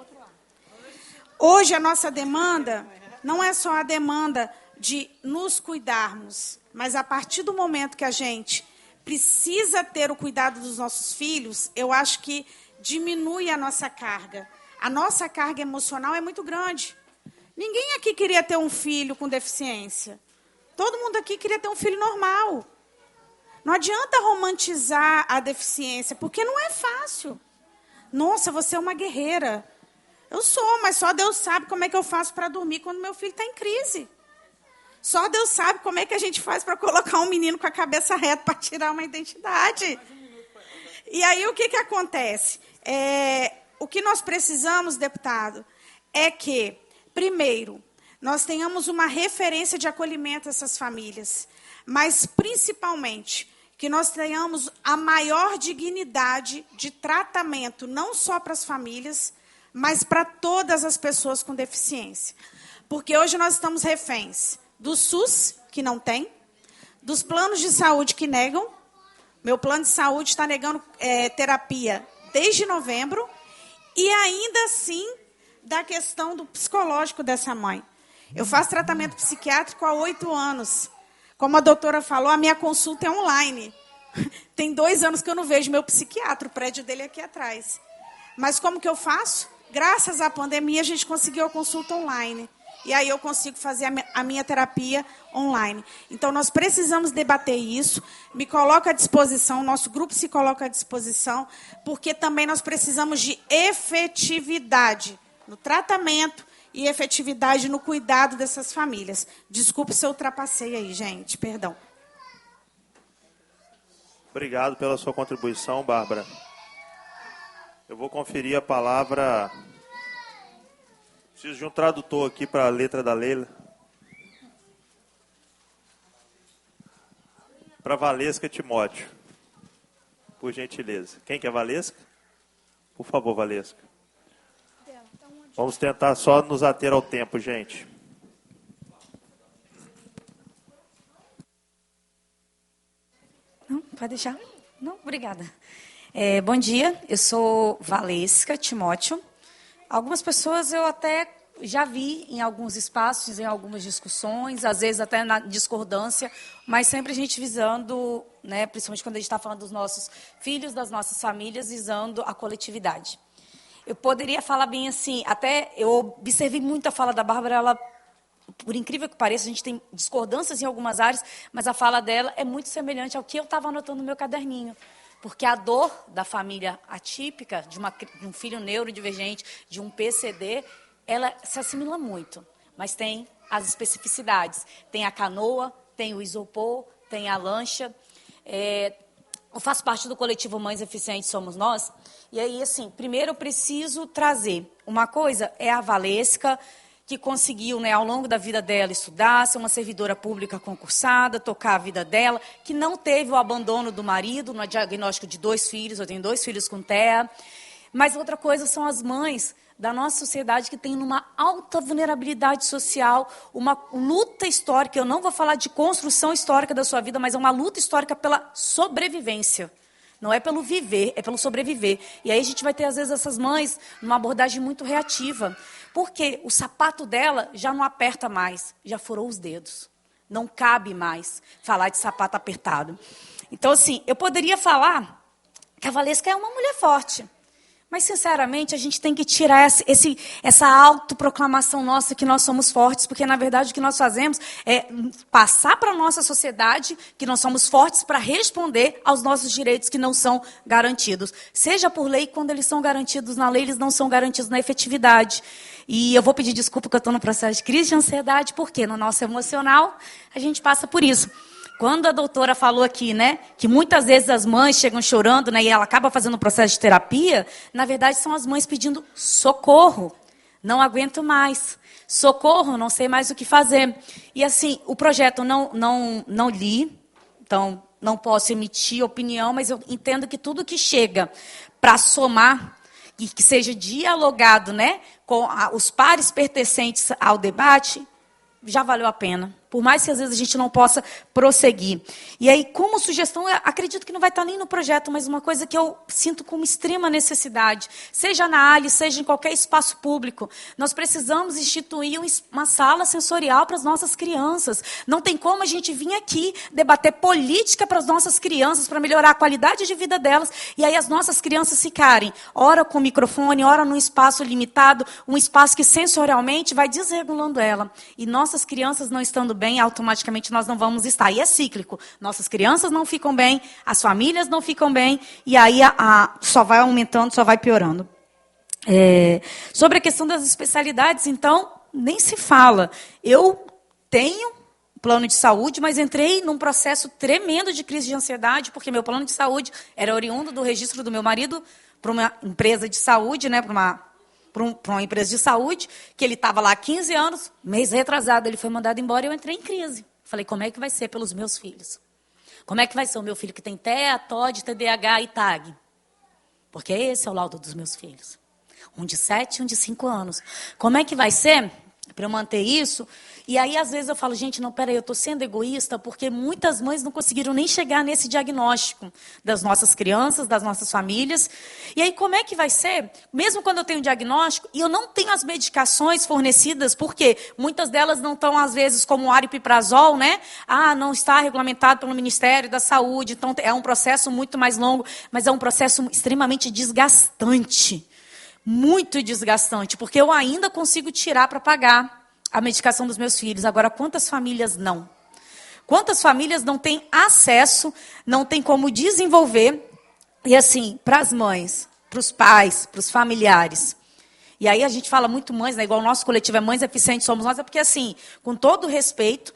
Speaker 5: Hoje, a nossa demanda não é só a demanda de nos cuidarmos, mas a partir do momento que a gente precisa ter o cuidado dos nossos filhos, eu acho que diminui a nossa carga. A nossa carga emocional é muito grande. Ninguém aqui queria ter um filho com deficiência. Todo mundo aqui queria ter um filho normal. Não adianta romantizar a deficiência, porque não é fácil. Nossa, você é uma guerreira. Eu sou, mas só Deus sabe como é que eu faço para dormir quando meu filho está em crise. Só Deus sabe como é que a gente faz para colocar um menino com a cabeça reta para tirar uma identidade. E aí o que acontece? O que nós precisamos, deputado, é que, primeiro, nós tenhamos uma referência de acolhimento a essas famílias, mas, principalmente, que nós tenhamos a maior dignidade de tratamento, não só para as famílias, mas para todas as pessoas com deficiência. Porque hoje nós estamos reféns do SUS, que não tem, dos planos de saúde que negam. Meu plano de saúde está negando terapia desde novembro, e ainda assim da questão do psicológico dessa mãe. Eu faço tratamento psiquiátrico há 8 anos. Como a doutora falou, a minha consulta é online. Tem 2 anos que eu não vejo meu psiquiatra, o prédio dele é aqui atrás. Mas como que eu faço? Graças à pandemia, a gente conseguiu a consulta online. E aí eu consigo fazer a minha terapia online. Então, nós precisamos debater isso. Me coloco à disposição, nosso grupo se coloca à disposição, porque também nós precisamos de efetividade no tratamento e efetividade no cuidado dessas famílias. Desculpe se eu ultrapassei aí, gente. Perdão.
Speaker 2: Obrigado pela sua contribuição, Bárbara. Eu vou conferir a palavra. Preciso de um tradutor aqui para a letra da Leila. Para Valesca Timóteo. Por gentileza. Quem que é Valesca? Por favor, Valesca. Vamos tentar só nos ater ao tempo, gente.
Speaker 7: Não, pode deixar? Não, obrigada. Bom dia, eu sou Valesca Timóteo. Algumas pessoas eu até já vi em alguns espaços, em algumas discussões, às vezes até na discordância, mas sempre a gente visando, né, principalmente quando a gente está falando dos nossos filhos, das nossas famílias, visando a coletividade. Eu poderia falar bem assim, até eu observei muito a fala da Bárbara, ela, por incrível que pareça, a gente tem discordâncias em algumas áreas, mas a fala dela é muito semelhante ao que eu estava anotando no meu caderninho. Porque a dor da família atípica, de um filho neurodivergente, de um PCD, ela se assimila muito. Mas tem as especificidades. Tem a canoa, tem o isopor, tem a lancha. Eu faço parte do coletivo Mães Eficientes Somos Nós. E aí, assim, primeiro eu preciso trazer uma coisa, é a Valesca, que conseguiu, né, ao longo da vida dela, estudar, ser uma servidora pública concursada, tocar a vida dela, que não teve o abandono do marido, no diagnóstico de 2 filhos, eu tenho 2 filhos com TEA. Mas outra coisa são as mães da nossa sociedade que tem uma alta vulnerabilidade social, uma luta histórica, eu não vou falar de construção histórica da sua vida, mas é uma luta histórica pela sobrevivência. Não é pelo viver, é pelo sobreviver. E aí a gente vai ter, às vezes, essas mães numa abordagem muito reativa. Porque o sapato dela já não aperta mais, já furou os dedos. Não cabe mais falar de sapato apertado. Então, assim, eu poderia falar que a Valesca é uma mulher forte, Mas, sinceramente, a gente tem que tirar essa autoproclamação nossa que nós somos fortes, porque, na verdade, o que nós fazemos é passar para a nossa sociedade que nós somos fortes para responder aos nossos direitos que não são garantidos. Seja por lei, quando eles são garantidos na lei, eles não são garantidos na efetividade. E eu vou pedir desculpa que eu estou no processo de crise de ansiedade, porque no nosso emocional a gente passa por isso. Quando a doutora falou aqui, né, que muitas vezes as mães chegam chorando, né, e ela acaba fazendo um processo de terapia, na verdade são as mães pedindo socorro. Não aguento mais. Socorro, não sei mais o que fazer. E assim, o projeto não li, então não posso emitir opinião, mas eu entendo que tudo que chega para somar e que seja dialogado, né, com os pares pertencentes ao debate, já valeu a pena. Por mais que às vezes a gente não possa prosseguir. E aí, como sugestão, eu acredito que não vai estar nem no projeto, mas uma coisa que eu sinto como extrema necessidade, seja na ALE, seja em qualquer espaço público, nós precisamos instituir uma sala sensorial para as nossas crianças. Não tem como a gente vir aqui debater política para as nossas crianças, para melhorar a qualidade de vida delas, e aí as nossas crianças ficarem, ora com microfone, ora num espaço limitado, um espaço que sensorialmente vai desregulando ela. E nossas crianças não estando bem, automaticamente nós não vamos estar. E é cíclico. Nossas crianças não ficam bem, as famílias não ficam bem, e aí só vai aumentando, só vai piorando. Sobre a questão das especialidades, então, nem se fala. Eu tenho plano de saúde, mas entrei num processo tremendo de crise de ansiedade, porque meu plano de saúde era oriundo do registro do meu marido para uma empresa de saúde, né, para uma empresa de saúde, que ele estava lá há 15 anos, mês retrasado, ele foi mandado embora e eu entrei em crise. Falei, como é que vai ser pelos meus filhos? Como é que vai ser o meu filho que tem TEA, TOD, TDAH e TAG? Porque esse é o laudo dos meus filhos. Um de 7 e um de 5 anos. Como é que vai ser para eu manter isso? E aí, às vezes, eu falo, gente, não, peraí, eu estou sendo egoísta, porque muitas mães não conseguiram nem chegar nesse diagnóstico das nossas crianças, das nossas famílias. E aí, como é que vai ser? Mesmo quando eu tenho diagnóstico, e eu não tenho as medicações fornecidas, porque muitas delas não estão, às vezes, como o aripiprazol, né? Não está regulamentado pelo Ministério da Saúde, então é um processo muito mais longo, mas é um processo extremamente desgastante. Muito desgastante, porque eu ainda consigo tirar para pagar a medicação dos meus filhos. Agora, quantas famílias não? Quantas famílias não têm acesso, não têm como desenvolver? E assim, para as mães, para os pais, para os familiares. E aí a gente fala muito mães, né? Igual o nosso coletivo é Mães Eficientes Somos Nós, é porque assim, com todo respeito,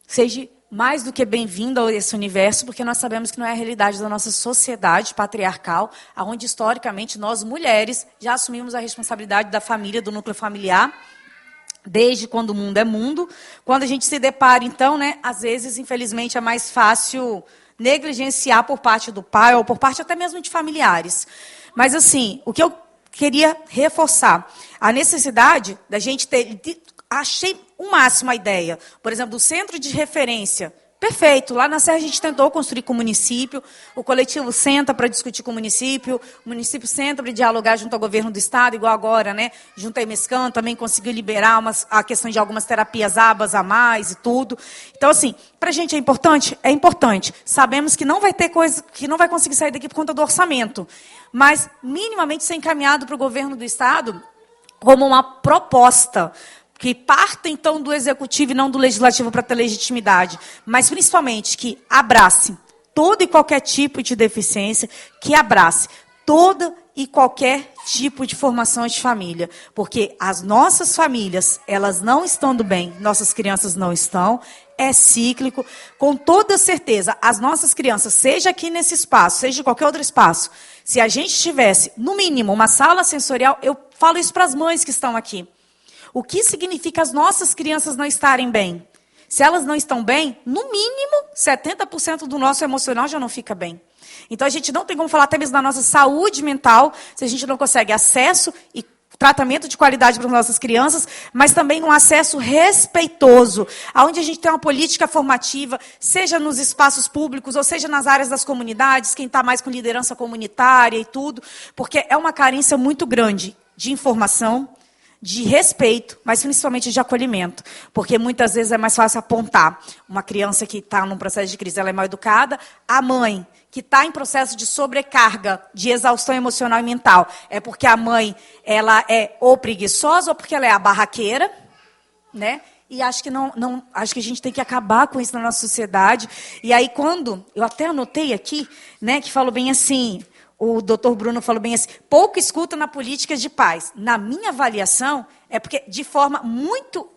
Speaker 7: seja mais do que bem-vindo a esse universo, porque nós sabemos que não é a realidade da nossa sociedade patriarcal, onde historicamente nós, mulheres, já assumimos a responsabilidade da família, do núcleo familiar, desde quando o mundo é mundo. Quando a gente se depara, então, né, às vezes, infelizmente, é mais fácil negligenciar por parte do pai, ou por parte até mesmo de familiares. Mas, assim, o que eu queria reforçar, a necessidade da gente ter... Achei o máximo a ideia. Por exemplo, do centro de referência. Perfeito. Lá na Serra a gente tentou construir com o município, o coletivo senta para discutir com o município senta para dialogar junto ao governo do estado, igual agora, né? Junto à EMESCAN também conseguiu liberar a questão de algumas terapias abas a mais e tudo. Então, assim, para a gente é importante? É importante. Sabemos que não vai ter coisa, que não vai conseguir sair daqui por conta do orçamento, mas minimamente ser encaminhado para o governo do estado como uma proposta, que parta, então, do executivo e não do legislativo para ter legitimidade, mas, principalmente, que abrace todo e qualquer tipo de deficiência, que abrace toda e qualquer tipo de formação de família. Porque as nossas famílias, elas não estando bem, nossas crianças não estão, é cíclico. Com toda certeza, as nossas crianças, seja aqui nesse espaço, seja em qualquer outro espaço, se a gente tivesse, no mínimo, uma sala sensorial, eu falo isso para as mães que estão aqui. O que significa as nossas crianças não estarem bem? Se elas não estão bem, no mínimo, 70% do nosso emocional já não fica bem. Então, a gente não tem como falar até mesmo da nossa saúde mental, se a gente não consegue acesso e tratamento de qualidade para as nossas crianças, mas também um acesso respeitoso, onde a gente tem uma política formativa, seja nos espaços públicos, ou seja nas áreas das comunidades, quem está mais com liderança comunitária e tudo, porque é uma carência muito grande de informação, de respeito, mas principalmente de acolhimento, porque muitas vezes é mais fácil apontar uma criança que está num processo de crise, ela é mal educada, a mãe que está em processo de sobrecarga, de exaustão emocional e mental, é porque a mãe ela é ou preguiçosa ou porque ela é a barraqueira, né? E acho que acho que a gente tem que acabar com isso na nossa sociedade. E aí quando eu até anotei aqui, né, que falou bem assim, o doutor Bruno falou bem assim, pouco escuta na política de paz. Na minha avaliação, é porque de forma muito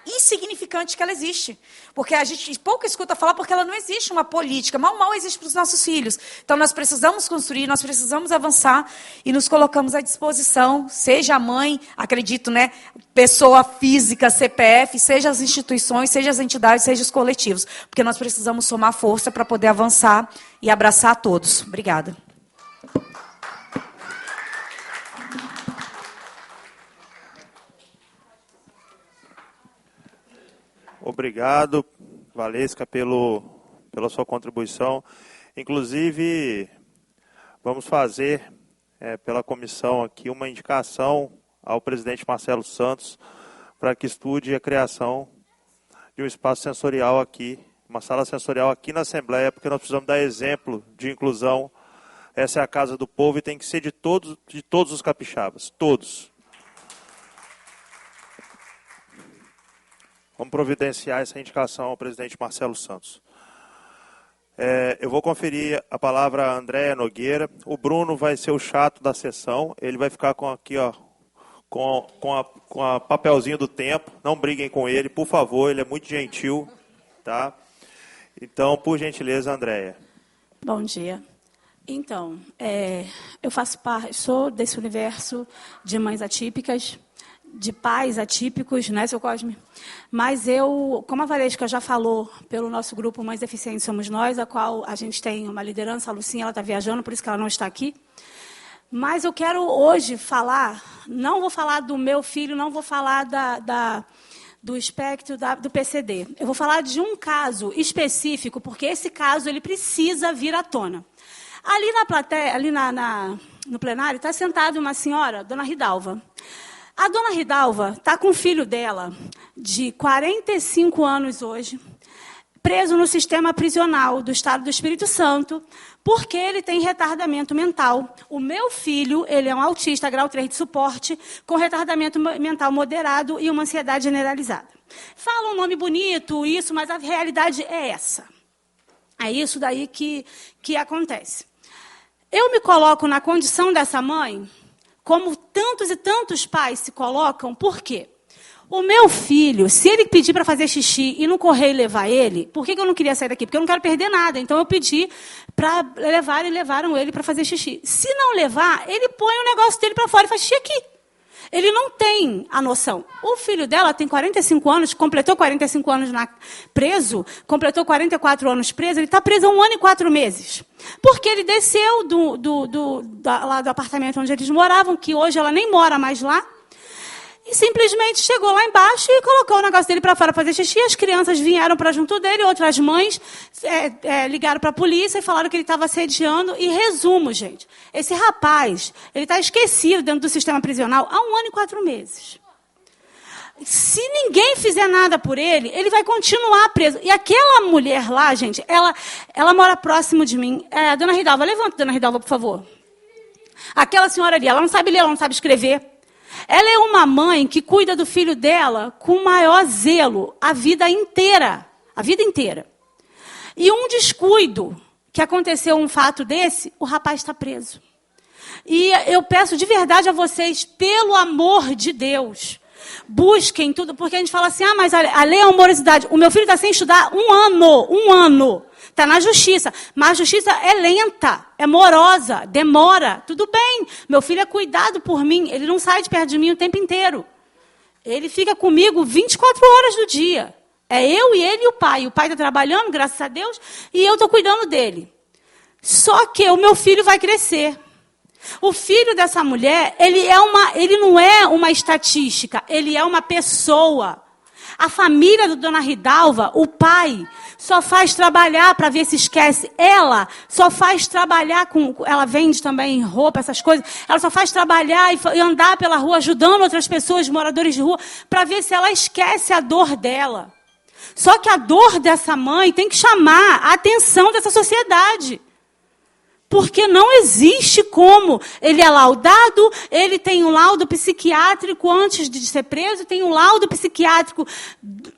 Speaker 7: insignificante que ela existe. Porque a gente pouco escuta falar porque ela não existe uma política. Mal existe para os nossos filhos. Então, nós precisamos construir, nós precisamos avançar e nos colocamos à disposição, seja a mãe, acredito, né, pessoa física, CPF, seja as instituições, seja as entidades, seja os coletivos. Porque nós precisamos somar força para poder avançar e abraçar a todos. Obrigada.
Speaker 2: Obrigado, Valesca, pela sua contribuição. Inclusive, vamos fazer, pela comissão aqui, uma indicação ao presidente Marcelo Santos para que estude a criação de um espaço sensorial aqui, uma sala sensorial aqui na Assembleia, porque nós precisamos dar exemplo de inclusão. Essa é a casa do povo e tem que ser de todos os capixabas, todos. Vamos providenciar essa indicação ao presidente Marcelo Santos. Eu vou conferir a palavra a Andréa Nogueira. O Bruno vai ser o chato da sessão. Ele vai ficar com a papelzinho do tempo. Não briguem com ele, por favor. Ele é muito gentil. Tá? Então, por gentileza, Andréa.
Speaker 8: Bom dia. Então, eu faço parte, sou desse universo de mães atípicas, de pais atípicos, né, seu Cosme? Mas eu, como a Valesca já falou, pelo nosso grupo Mães Deficientes Somos Nós, a qual a gente tem uma liderança, a Lucinha, ela está viajando, por isso que ela não está aqui. Mas eu quero hoje falar, não vou falar do meu filho, não vou falar do espectro do PCD. Eu vou falar de um caso específico, porque esse caso ele precisa vir à tona. Ali na plateia, ali no plenário, está sentada uma senhora, Dona Ridalva. A Dona Ridalva está com o filho dela, de 45 anos hoje, preso no sistema prisional do Estado do Espírito Santo, porque ele tem retardamento mental. O meu filho, ele é um autista, grau 3 de suporte, com retardamento mental moderado e uma ansiedade generalizada. Fala um nome bonito, isso, mas a realidade é essa. É isso daí que acontece. Eu me coloco na condição dessa mãe, como tantos e tantos pais se colocam, por quê? O meu filho, se ele pedir para fazer xixi e no correio levar ele, por que eu não queria sair daqui? Porque eu não quero perder nada. Então eu pedi para levar e levaram ele para fazer xixi. Se não levar, ele põe o negócio dele para fora e faz xixi aqui. Ele não tem a noção. O filho dela tem 45 anos, completou 45 anos preso, completou 44 anos preso, ele está preso há 1 ano e 4 meses. Porque ele desceu lá do apartamento onde eles moravam, que hoje ela nem mora mais lá, e simplesmente chegou lá embaixo e colocou o negócio dele para fora para fazer xixi. As crianças vieram para junto dele, outras mães ligaram para a polícia e falaram que ele estava assediando. E resumo, gente, esse rapaz, ele está esquecido dentro do sistema prisional há 1 ano e 4 meses. Se ninguém fizer nada por ele, ele vai continuar preso. E aquela mulher lá, gente, ela mora próximo de mim. Dona Ridalva, levanta, Dona Ridalva, por favor. Aquela senhora ali, ela não sabe ler, ela não sabe escrever. Ela é uma mãe que cuida do filho dela com o maior zelo a vida inteira. A vida inteira. E um descuido, que aconteceu um fato desse, o rapaz está preso. E eu peço de verdade a vocês, pelo amor de Deus, busquem tudo, porque a gente fala assim, mas a lei é a morosidade. O meu filho está sem estudar 1 ano. Está na justiça, mas a justiça é lenta, é morosa, demora. Tudo bem, meu filho é cuidado por mim, ele não sai de perto de mim o tempo inteiro. Ele fica comigo 24 horas do dia. É eu e ele e o pai. O pai está trabalhando, graças a Deus, e eu estou cuidando dele. Só que o meu filho vai crescer. O filho dessa mulher, ele não é uma estatística, ele é uma pessoa. A família da dona Ridalva, o pai, só faz trabalhar para ver se esquece. Ela só faz trabalhar ela vende também roupa, essas coisas. Ela só faz trabalhar e andar pela rua ajudando outras pessoas, moradores de rua, para ver se ela esquece a dor dela. Só que a dor dessa mãe tem que chamar a atenção dessa sociedade. Porque não existe como. Ele é laudado, ele tem um laudo psiquiátrico antes de ser preso, tem um laudo psiquiátrico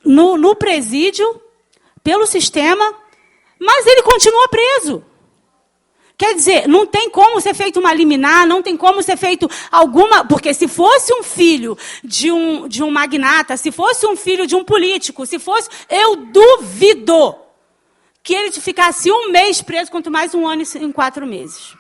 Speaker 8: no presídio, pelo sistema, mas ele continua preso. Quer dizer, não tem como ser feito uma liminar, não tem como ser feito alguma... Porque se fosse um filho de um magnata, se fosse um filho de um político, se fosse... Eu duvido que ele ficasse um mês preso, quanto mais 1 ano e 4 meses.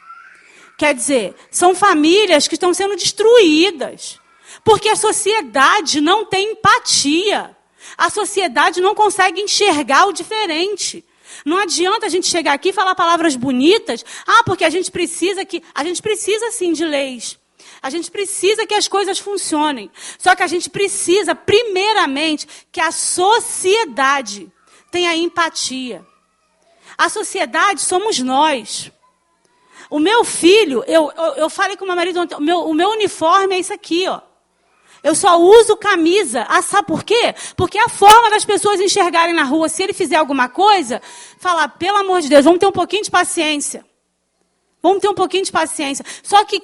Speaker 8: Quer dizer, são famílias que estão sendo destruídas, porque a sociedade não tem empatia. A sociedade não consegue enxergar o diferente. Não adianta a gente chegar aqui e falar palavras bonitas, porque a gente precisa sim de leis. A gente precisa que as coisas funcionem. Só que a gente precisa, primeiramente, que a sociedade tenha empatia. A sociedade somos nós. O meu filho, eu falei com o meu marido ontem, o meu uniforme é isso aqui, ó. Eu só uso camisa. Sabe por quê? Porque a forma das pessoas enxergarem na rua, se ele fizer alguma coisa, falar, pelo amor de Deus, vamos ter um pouquinho de paciência. Vamos ter um pouquinho de paciência. Só que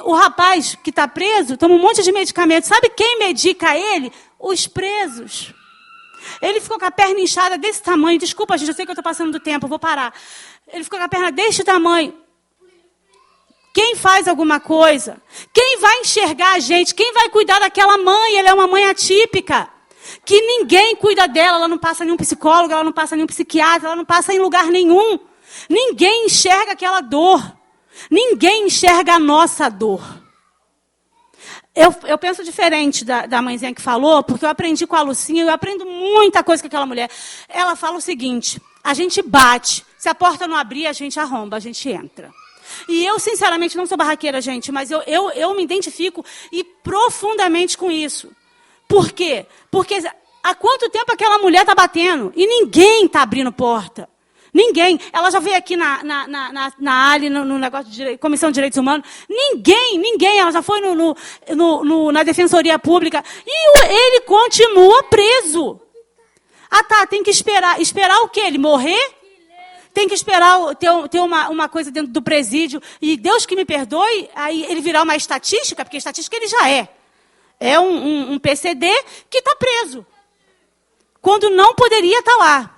Speaker 8: o rapaz que está preso, toma um monte de medicamento. Sabe quem medica ele? Os presos. Ele ficou com a perna inchada desse tamanho. Desculpa, gente, eu sei que eu estou passando do tempo, eu vou parar. Ele ficou com a perna deste tamanho. Quem faz alguma coisa? Quem vai enxergar a gente? Quem vai cuidar daquela mãe? Ela é uma mãe atípica. Que ninguém cuida dela. Ela não passa nenhum psicólogo, ela não passa nenhum psiquiatra, ela não passa em lugar nenhum. Ninguém enxerga aquela dor. Ninguém enxerga a nossa dor. Eu penso diferente da mãezinha que falou, porque eu aprendi com a Lucinha, eu aprendo muita coisa com aquela mulher. Ela fala o seguinte, a gente bate, se a porta não abrir, a gente arromba, a gente entra. E eu, sinceramente, não sou barraqueira, gente, mas eu me identifico profundamente com isso. Por quê? Porque há quanto tempo aquela mulher está batendo? E ninguém está abrindo porta. Ninguém. Ela já veio aqui na ALI, no negócio de Comissão de Direitos Humanos. Ninguém. Ela já foi na Defensoria Pública. E ele continua preso. Tem que esperar. Esperar o quê? Ele morrer? Tem que esperar ter uma coisa dentro do presídio. E Deus que me perdoe, aí ele virar uma estatística, porque estatística ele já é. É um PCD que está preso. Quando não poderia estar lá.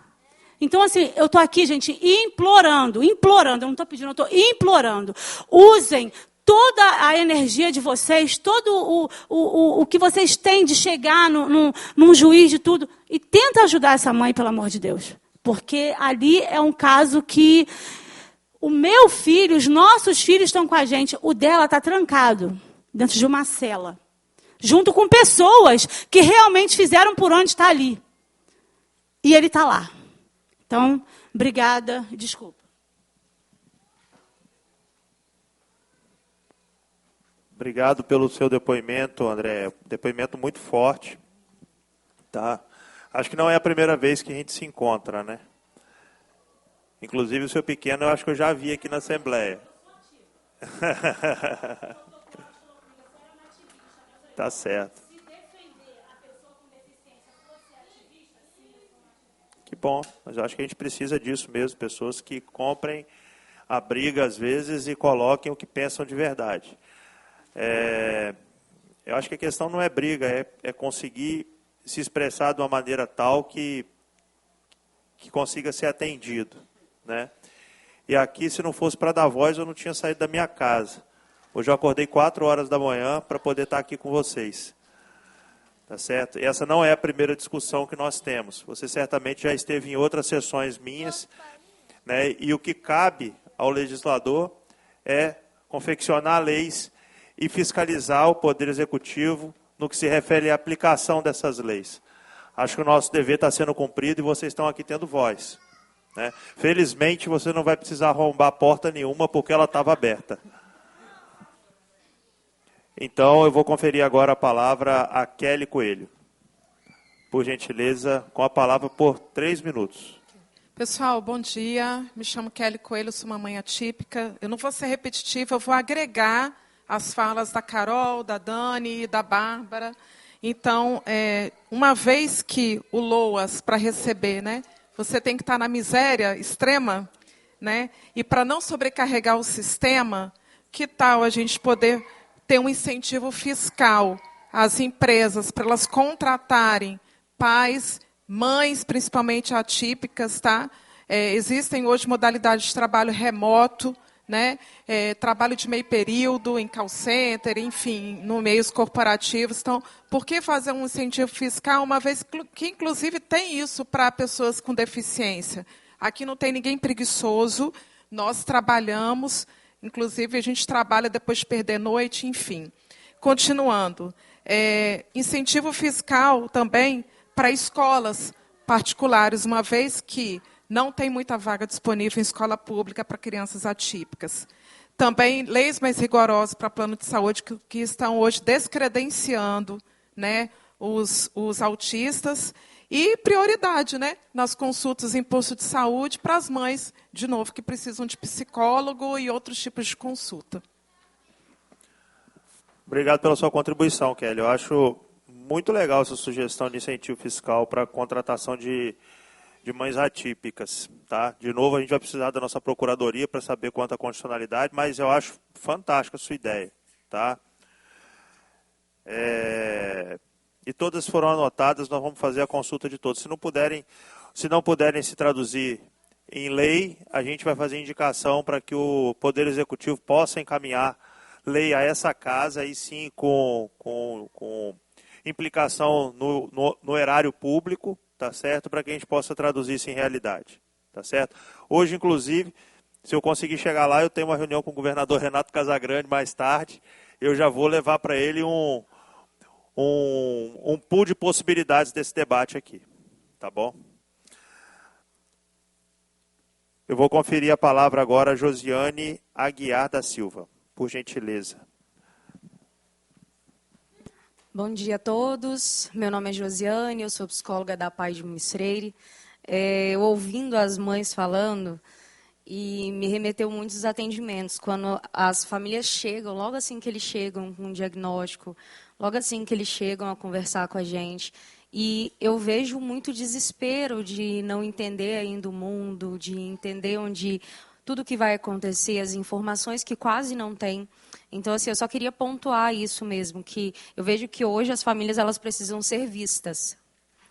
Speaker 8: Então, assim, eu estou aqui, gente, implorando, eu não estou pedindo, eu estou implorando. Usem toda a energia de vocês, todo o que vocês têm de chegar num juiz de tudo, e tenta ajudar essa mãe, pelo amor de Deus. Porque ali é um caso que o meu filho, os nossos filhos estão com a gente, o dela está trancado dentro de uma cela, junto com pessoas que realmente fizeram por onde está ali. E ele está lá. Então, obrigada, desculpa.
Speaker 2: Obrigado pelo seu depoimento, André. Depoimento muito forte. Tá? Acho que não é a primeira vez que a gente se encontra, né? Inclusive o seu pequeno eu acho que eu já vi aqui na Assembleia. Tá certo. Que bom, mas eu acho que a gente precisa disso mesmo, pessoas que comprem a briga às vezes e coloquem o que pensam de verdade. Eu acho que a questão não é briga, é conseguir se expressar de uma maneira tal que consiga ser atendido, né? E aqui, se não fosse para dar voz, eu não tinha saído da minha casa. Hoje eu acordei 4 horas da manhã para poder estar aqui com vocês. Tá certo? E essa não é a primeira discussão que nós temos. Você certamente já esteve em outras sessões minhas, né? E o que cabe ao legislador é confeccionar leis e fiscalizar o Poder Executivo no que se refere à aplicação dessas leis. Acho que o nosso dever está sendo cumprido e vocês estão aqui tendo voz, né? Felizmente, você não vai precisar arrombar porta nenhuma porque ela estava aberta. Então, eu vou conferir agora a palavra a Kelly Coelho. por gentileza, com a palavra por 3 minutos.
Speaker 9: Pessoal, bom dia. Me chamo Kelly Coelho, sou uma mãe atípica. Eu não vou ser repetitiva, eu vou agregar as falas da Carol, da Dani e da Bárbara. Então, uma vez que o LOAS, para receber, né, você tem que estar na miséria extrema, né, e para não sobrecarregar o sistema, que tal a gente poder ter um incentivo fiscal às empresas para elas contratarem pais, mães, principalmente atípicas, tá? Existem hoje modalidades de trabalho remoto, né? Trabalho de meio período, em call center, enfim, no meios corporativos. Então, por que fazer um incentivo fiscal, uma vez que, inclusive, tem isso para pessoas com deficiência? Aqui não tem ninguém preguiçoso, nós trabalhamos, inclusive a gente trabalha depois de perder noite, enfim. Continuando, incentivo fiscal também para escolas particulares, uma vez que não tem muita vaga disponível em escola pública para crianças atípicas. Também leis mais rigorosas para plano de saúde que estão hoje descredenciando, né, os autistas. E prioridade, né, nas consultas em posto de saúde para as mães, de novo, que precisam de psicólogo e outros tipos de consulta.
Speaker 2: Obrigado pela sua contribuição, Kelly. Eu acho muito legal essa sugestão de incentivo fiscal para a contratação de mães atípicas. Tá? De novo, a gente vai precisar da nossa procuradoria para saber quanto à condicionalidade, mas eu acho fantástica a sua ideia. Tá? E todas foram anotadas, nós vamos fazer a consulta de todos. Se não puderem se traduzir em lei, a gente vai fazer indicação para que o Poder Executivo possa encaminhar lei a essa casa, aí sim com implicação no erário público, tá certo? Para que a gente possa traduzir isso em realidade, tá certo? Hoje, inclusive, se eu conseguir chegar lá, eu tenho uma reunião com o governador Renato Casagrande mais tarde, eu já vou levar para ele um pool de possibilidades desse debate aqui, tá bom? Eu vou conferir a palavra agora a Josiane Aguiar da Silva, por gentileza.
Speaker 10: Bom dia a todos, meu nome é Josiane, eu sou psicóloga da Paz de Muniz Freire. Eu ouvindo as mães falando, e me remeteu muitos atendimentos, quando as famílias chegam, logo assim que eles chegam com um diagnóstico, logo assim que eles chegam a conversar com a gente, e eu vejo muito desespero de não entender ainda o mundo, de entender onde tudo que vai acontecer, as informações que quase não tem. Então, assim, eu só queria pontuar isso mesmo, que eu vejo que hoje as famílias elas precisam ser vistas,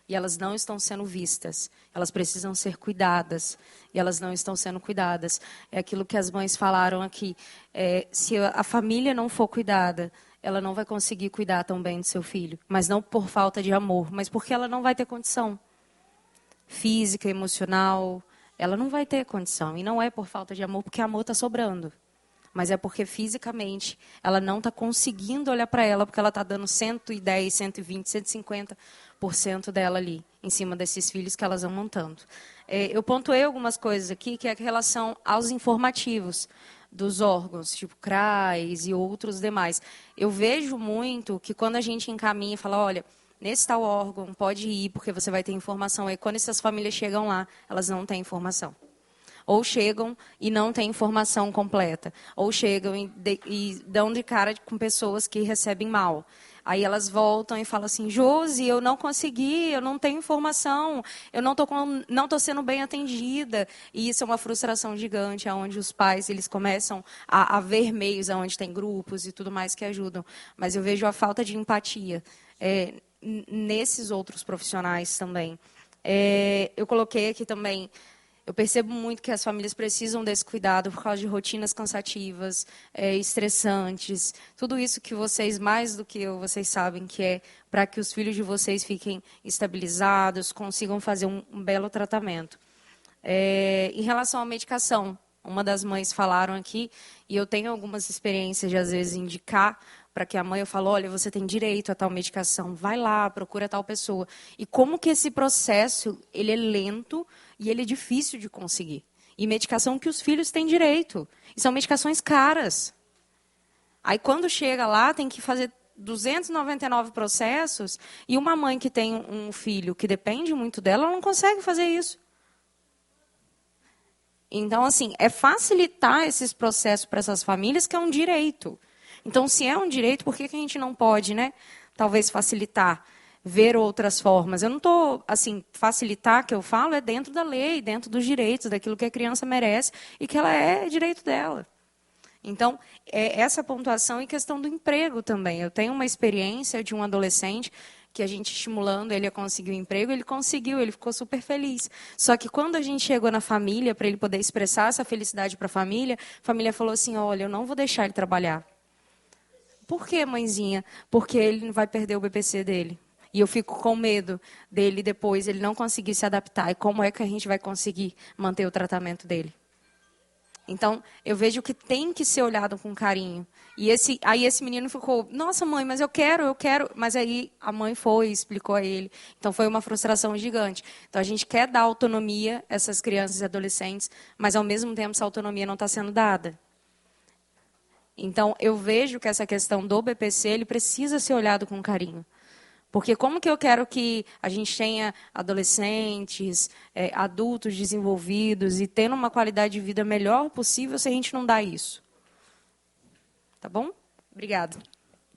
Speaker 10: e elas não estão sendo vistas. Elas precisam ser cuidadas, e elas não estão sendo cuidadas. É aquilo que as mães falaram aqui. Se a família não for cuidada, ela não vai conseguir cuidar tão bem do seu filho. Mas não por falta de amor, mas porque ela não vai ter condição física, emocional. Ela não vai ter condição. E não é por falta de amor, porque amor está sobrando. Mas é porque fisicamente ela não está conseguindo olhar para ela, porque ela está dando 110, 120, 150% dela ali, em cima desses filhos que elas vão montando. Eu pontuei algumas coisas aqui, que é em relação aos informativos dos órgãos, tipo CRAS e outros demais. Eu vejo muito que quando a gente encaminha e fala, olha, nesse tal órgão, pode ir, porque você vai ter informação. E quando essas famílias chegam lá, elas não têm informação. Ou chegam e não têm informação completa. Ou chegam e dão de cara com pessoas que recebem mal. Aí elas voltam e falam assim, Josi, eu não consegui, eu não tenho informação, eu não estou sendo bem atendida. E isso é uma frustração gigante, onde os pais eles começam a ver meios onde tem grupos e tudo mais que ajudam. Mas eu vejo a falta de empatia nesses outros profissionais também. Eu coloquei aqui também, eu percebo muito que as famílias precisam desse cuidado por causa de rotinas cansativas, estressantes, tudo isso que vocês, mais do que eu, vocês sabem que é para que os filhos de vocês fiquem estabilizados, consigam fazer um belo tratamento. Em relação à medicação, uma das mães falaram aqui, e eu tenho algumas experiências de, às vezes, indicar para que a mãe, eu falo, olha, você tem direito a tal medicação, vai lá, procura tal pessoa. E como que esse processo, ele é lento e ele é difícil de conseguir. E medicação que os filhos têm direito. E são medicações caras. Aí, quando chega lá, tem que fazer 299 processos, e uma mãe que tem um filho que depende muito dela, ela não consegue fazer isso. Então, assim, é facilitar esses processos para essas famílias, que é um direito. Então, se é um direito, por que a gente não pode, né, talvez facilitar, ver outras formas? Eu não estou, assim, facilitar, que eu falo, é dentro da lei, dentro dos direitos, daquilo que a criança merece e que ela é direito dela. Então, essa pontuação e questão do emprego também. Eu tenho uma experiência de um adolescente que a gente estimulando ele a conseguir um emprego, ele conseguiu, ele ficou super feliz. Só que quando a gente chegou na família, para ele poder expressar essa felicidade para a família falou assim, olha, eu não vou deixar ele trabalhar. Por quê, mãezinha? Porque ele não vai perder o BPC dele. E eu fico com medo dele depois, ele não conseguir se adaptar. E como é que a gente vai conseguir manter o tratamento dele? Então, eu vejo que tem que ser olhado com carinho. E aí esse menino ficou, nossa, mãe, mas eu quero. Mas aí a mãe foi e explicou a ele. Então, foi uma frustração gigante. Então, a gente quer dar autonomia a essas crianças e adolescentes, mas, ao mesmo tempo, essa autonomia não está sendo dada. Então, eu vejo que essa questão do BPC, ele precisa ser olhado com carinho. Porque como que eu quero que a gente tenha adolescentes, adultos desenvolvidos e tendo uma qualidade de vida melhor possível se a gente não dá isso? Tá bom? Obrigada.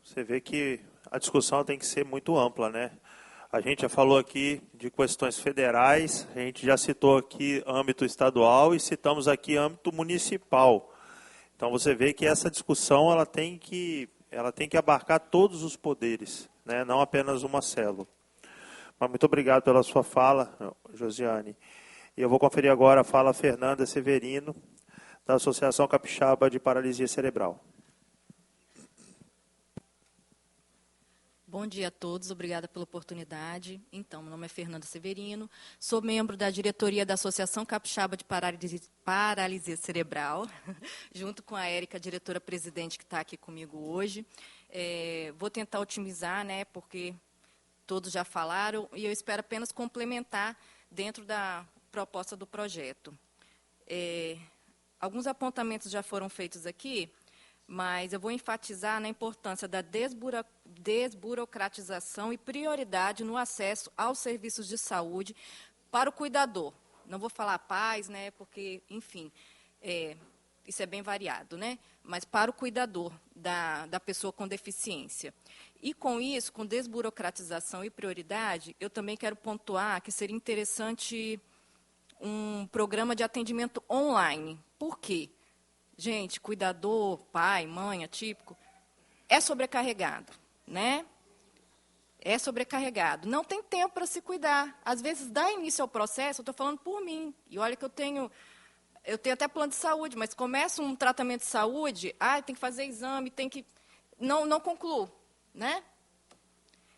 Speaker 2: Você vê que a discussão tem que ser muito ampla, né? A gente já falou aqui de questões federais, a gente já citou aqui âmbito estadual e citamos aqui âmbito municipal. Então você vê que essa discussão ela tem que abarcar todos os poderes, né? Não apenas uma célula. Mas muito obrigado pela sua fala, Josiane. E eu vou conferir agora a fala Fernanda Severino, da Associação Capixaba de Paralisia Cerebral.
Speaker 11: Bom dia a todos, obrigada pela oportunidade. Então, meu nome é Fernanda Severino, sou membro da diretoria da Associação Capixaba de Paralisia Cerebral, junto com a Érica, diretora-presidente, que está aqui comigo hoje. Vou tentar otimizar, né, porque todos já falaram, e eu espero apenas complementar dentro da proposta do projeto. Alguns apontamentos já foram feitos aqui, mas eu vou enfatizar na importância da desburocratização e prioridade no acesso aos serviços de saúde para o cuidador. Não vou falar pais, né, porque, enfim, isso é bem variado, né? Mas para o cuidador da pessoa com deficiência. E com isso, com desburocratização e prioridade, eu também quero pontuar que seria interessante um programa de atendimento online. Por quê? Gente, cuidador, pai, mãe, atípico, é sobrecarregado, né? É sobrecarregado. Não tem tempo para se cuidar. Às vezes, dá início ao processo, eu estou falando por mim. E olha que eu tenho até plano de saúde, mas começa um tratamento de saúde, tem que fazer exame, tem que... Não concluo, né?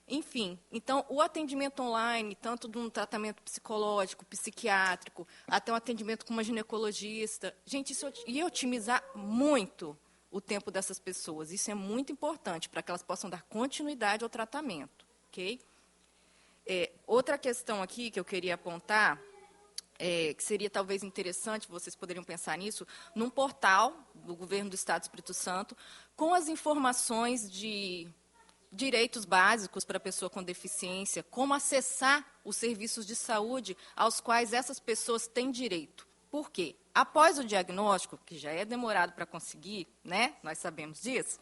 Speaker 11: Enfim, então, o atendimento online, tanto de um tratamento psicológico, psiquiátrico, até um atendimento com uma ginecologista, gente, isso ia otimizar muito o tempo dessas pessoas. Isso é muito importante para que elas possam dar continuidade ao tratamento, ok? Outra questão aqui que eu queria apontar, que seria talvez interessante, vocês poderiam pensar nisso, num portal do Governo do Estado do Espírito Santo, com as informações de direitos básicos para a pessoa com deficiência, como acessar os serviços de saúde aos quais essas pessoas têm direito. Por quê? Após o diagnóstico, que já é demorado para conseguir, né? Nós sabemos disso,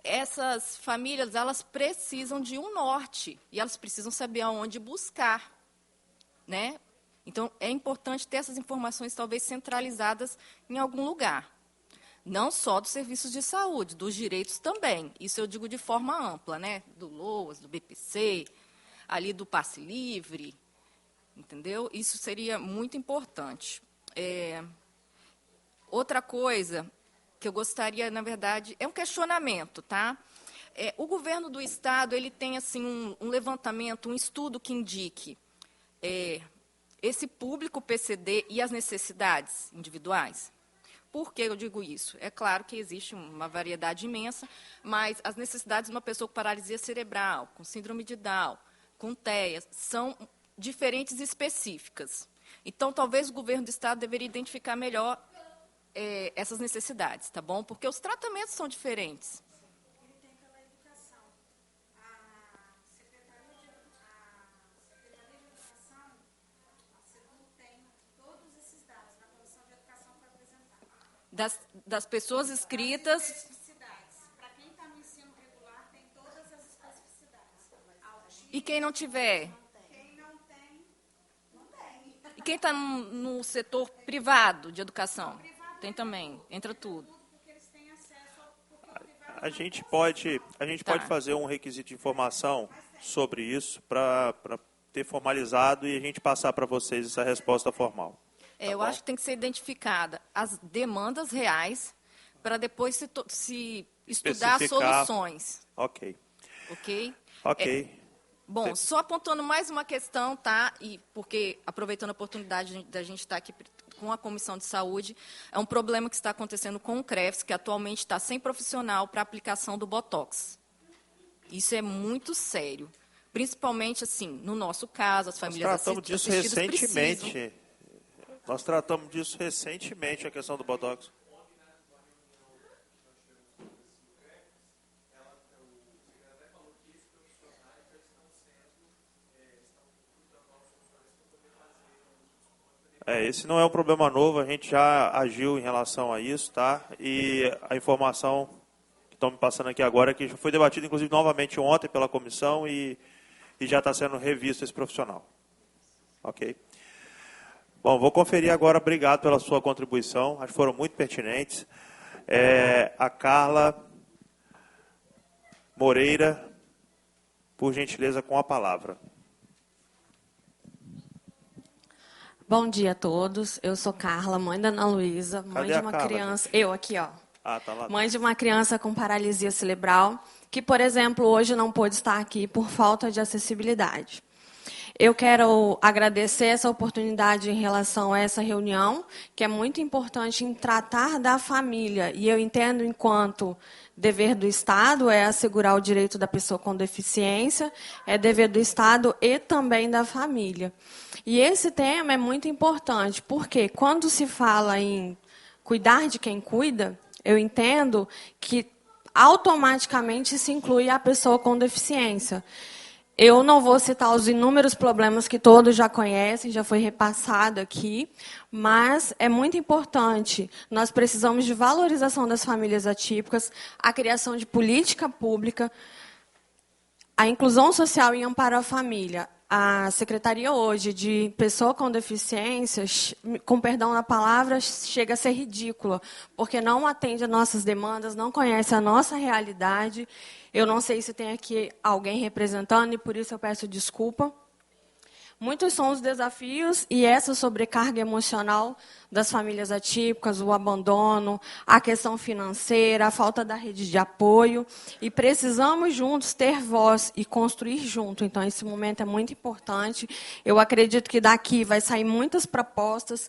Speaker 11: essas famílias elas precisam de um norte e elas precisam saber aonde buscar, né? Então, é importante ter essas informações talvez centralizadas em algum lugar. Não só dos serviços de saúde, dos direitos também. Isso eu digo de forma ampla, né? Do LOAS, do BPC, ali do passe livre, entendeu? Isso seria muito importante. Outra coisa que eu gostaria, na verdade, é um questionamento, tá? O governo do Estado ele tem assim um levantamento, um estudo que indique esse público PCD e as necessidades individuais. Por que eu digo isso? É claro que existe uma variedade imensa, mas as necessidades de uma pessoa com paralisia cerebral, com síndrome de Down, com TEA, são diferentes e específicas. Então, talvez o governo do Estado deveria identificar melhor essas necessidades, tá bom? Porque os tratamentos são diferentes.
Speaker 6: Ele tem aquela educação,
Speaker 11: das pessoas inscritas.
Speaker 8: Para quem está no ensino regular, tem todas as especificidades.
Speaker 11: E quem não tiver?
Speaker 8: Quem não tem, não tem.
Speaker 11: E quem está no setor privado de educação? Tem também, entra tudo.
Speaker 2: A gente pode fazer um requisito de informação sobre isso para ter formalizado e a gente passar para vocês essa resposta formal.
Speaker 11: Eu acho que tem que ser identificada as demandas reais para depois se estudar soluções.
Speaker 2: Ok.
Speaker 11: Ok?
Speaker 2: Ok.
Speaker 11: Bom, só apontando mais uma questão, tá? E porque, aproveitando a oportunidade da gente estar aqui com a Comissão de Saúde, é um problema que está acontecendo com o CREFS, que atualmente está sem profissional para aplicação do Botox. Isso é muito sério. Principalmente, assim, no nosso caso, as famílias assistidas precisam.
Speaker 2: Nós tratamos disso recentemente, a questão do Botox. Esse não é um problema novo, a gente já agiu em relação a isso, tá? E a informação que estão me passando aqui agora é que foi debatido, inclusive, novamente ontem pela comissão e já está sendo revisto esse profissional. Ok? Bom, vou conferir agora, obrigado pela sua contribuição, acho que foram muito pertinentes. A Carla Moreira, por gentileza, com a palavra.
Speaker 12: Bom dia a todos, eu sou Carla, mãe da Ana Luísa, mãe de uma criança... Eu aqui, ó.
Speaker 2: Tá lá.
Speaker 12: Mãe de uma criança com paralisia cerebral, que, por exemplo, hoje não pôde estar aqui por falta de acessibilidade. Eu quero agradecer essa oportunidade em relação a essa reunião, que é muito importante em tratar da família. E eu entendo, enquanto dever do Estado é assegurar o direito da pessoa com deficiência, é dever do Estado e também da família. E esse tema é muito importante, porque quando se fala em cuidar de quem cuida, eu entendo que automaticamente se inclui a pessoa com deficiência. Eu não vou citar os inúmeros problemas que todos já conhecem, já foi repassado aqui, mas é muito importante. Nós precisamos de valorização das famílias atípicas, a criação de política pública, a inclusão social e amparo à família. A Secretaria hoje de Pessoa com Deficiências, com perdão na palavra, chega a ser ridícula, porque não atende às nossas demandas, não conhece a nossa realidade. Eu não sei se tem aqui alguém representando e por isso eu peço desculpa. Muitos são os desafios e essa sobrecarga emocional das famílias atípicas, o abandono, a questão financeira, a falta da rede de apoio. E precisamos juntos ter voz e construir junto. Então, esse momento é muito importante. Eu acredito que daqui vai sair muitas propostas,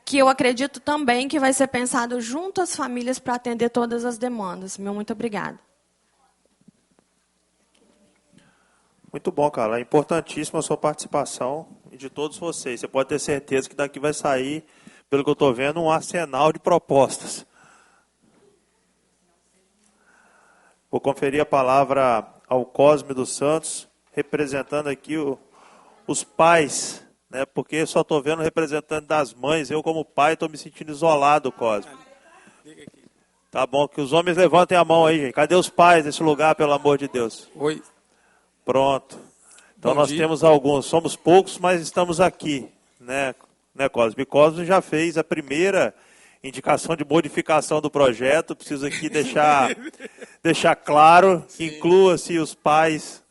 Speaker 12: que eu acredito também que vai ser pensado junto às famílias para atender todas as demandas. Muito obrigada.
Speaker 2: Muito bom, Carla. É importantíssima a sua participação e de todos vocês. Você pode ter certeza que daqui vai sair, pelo que eu estou vendo, um arsenal de propostas. Vou conferir a palavra ao Cosme dos Santos, representando aqui os pais, né? Porque eu só estou vendo o representante das mães. Eu, como pai, estou me sentindo isolado, Cosme. Tá bom, que os homens levantem a mão aí, gente. Cadê os pais nesse lugar, pelo amor de Deus?
Speaker 13: Oi.
Speaker 2: Pronto. Então nós temos alguns, somos poucos, mas estamos aqui, né Cosme? Cosme já fez a primeira indicação de modificação do projeto, preciso aqui deixar claro que inclua-se os pais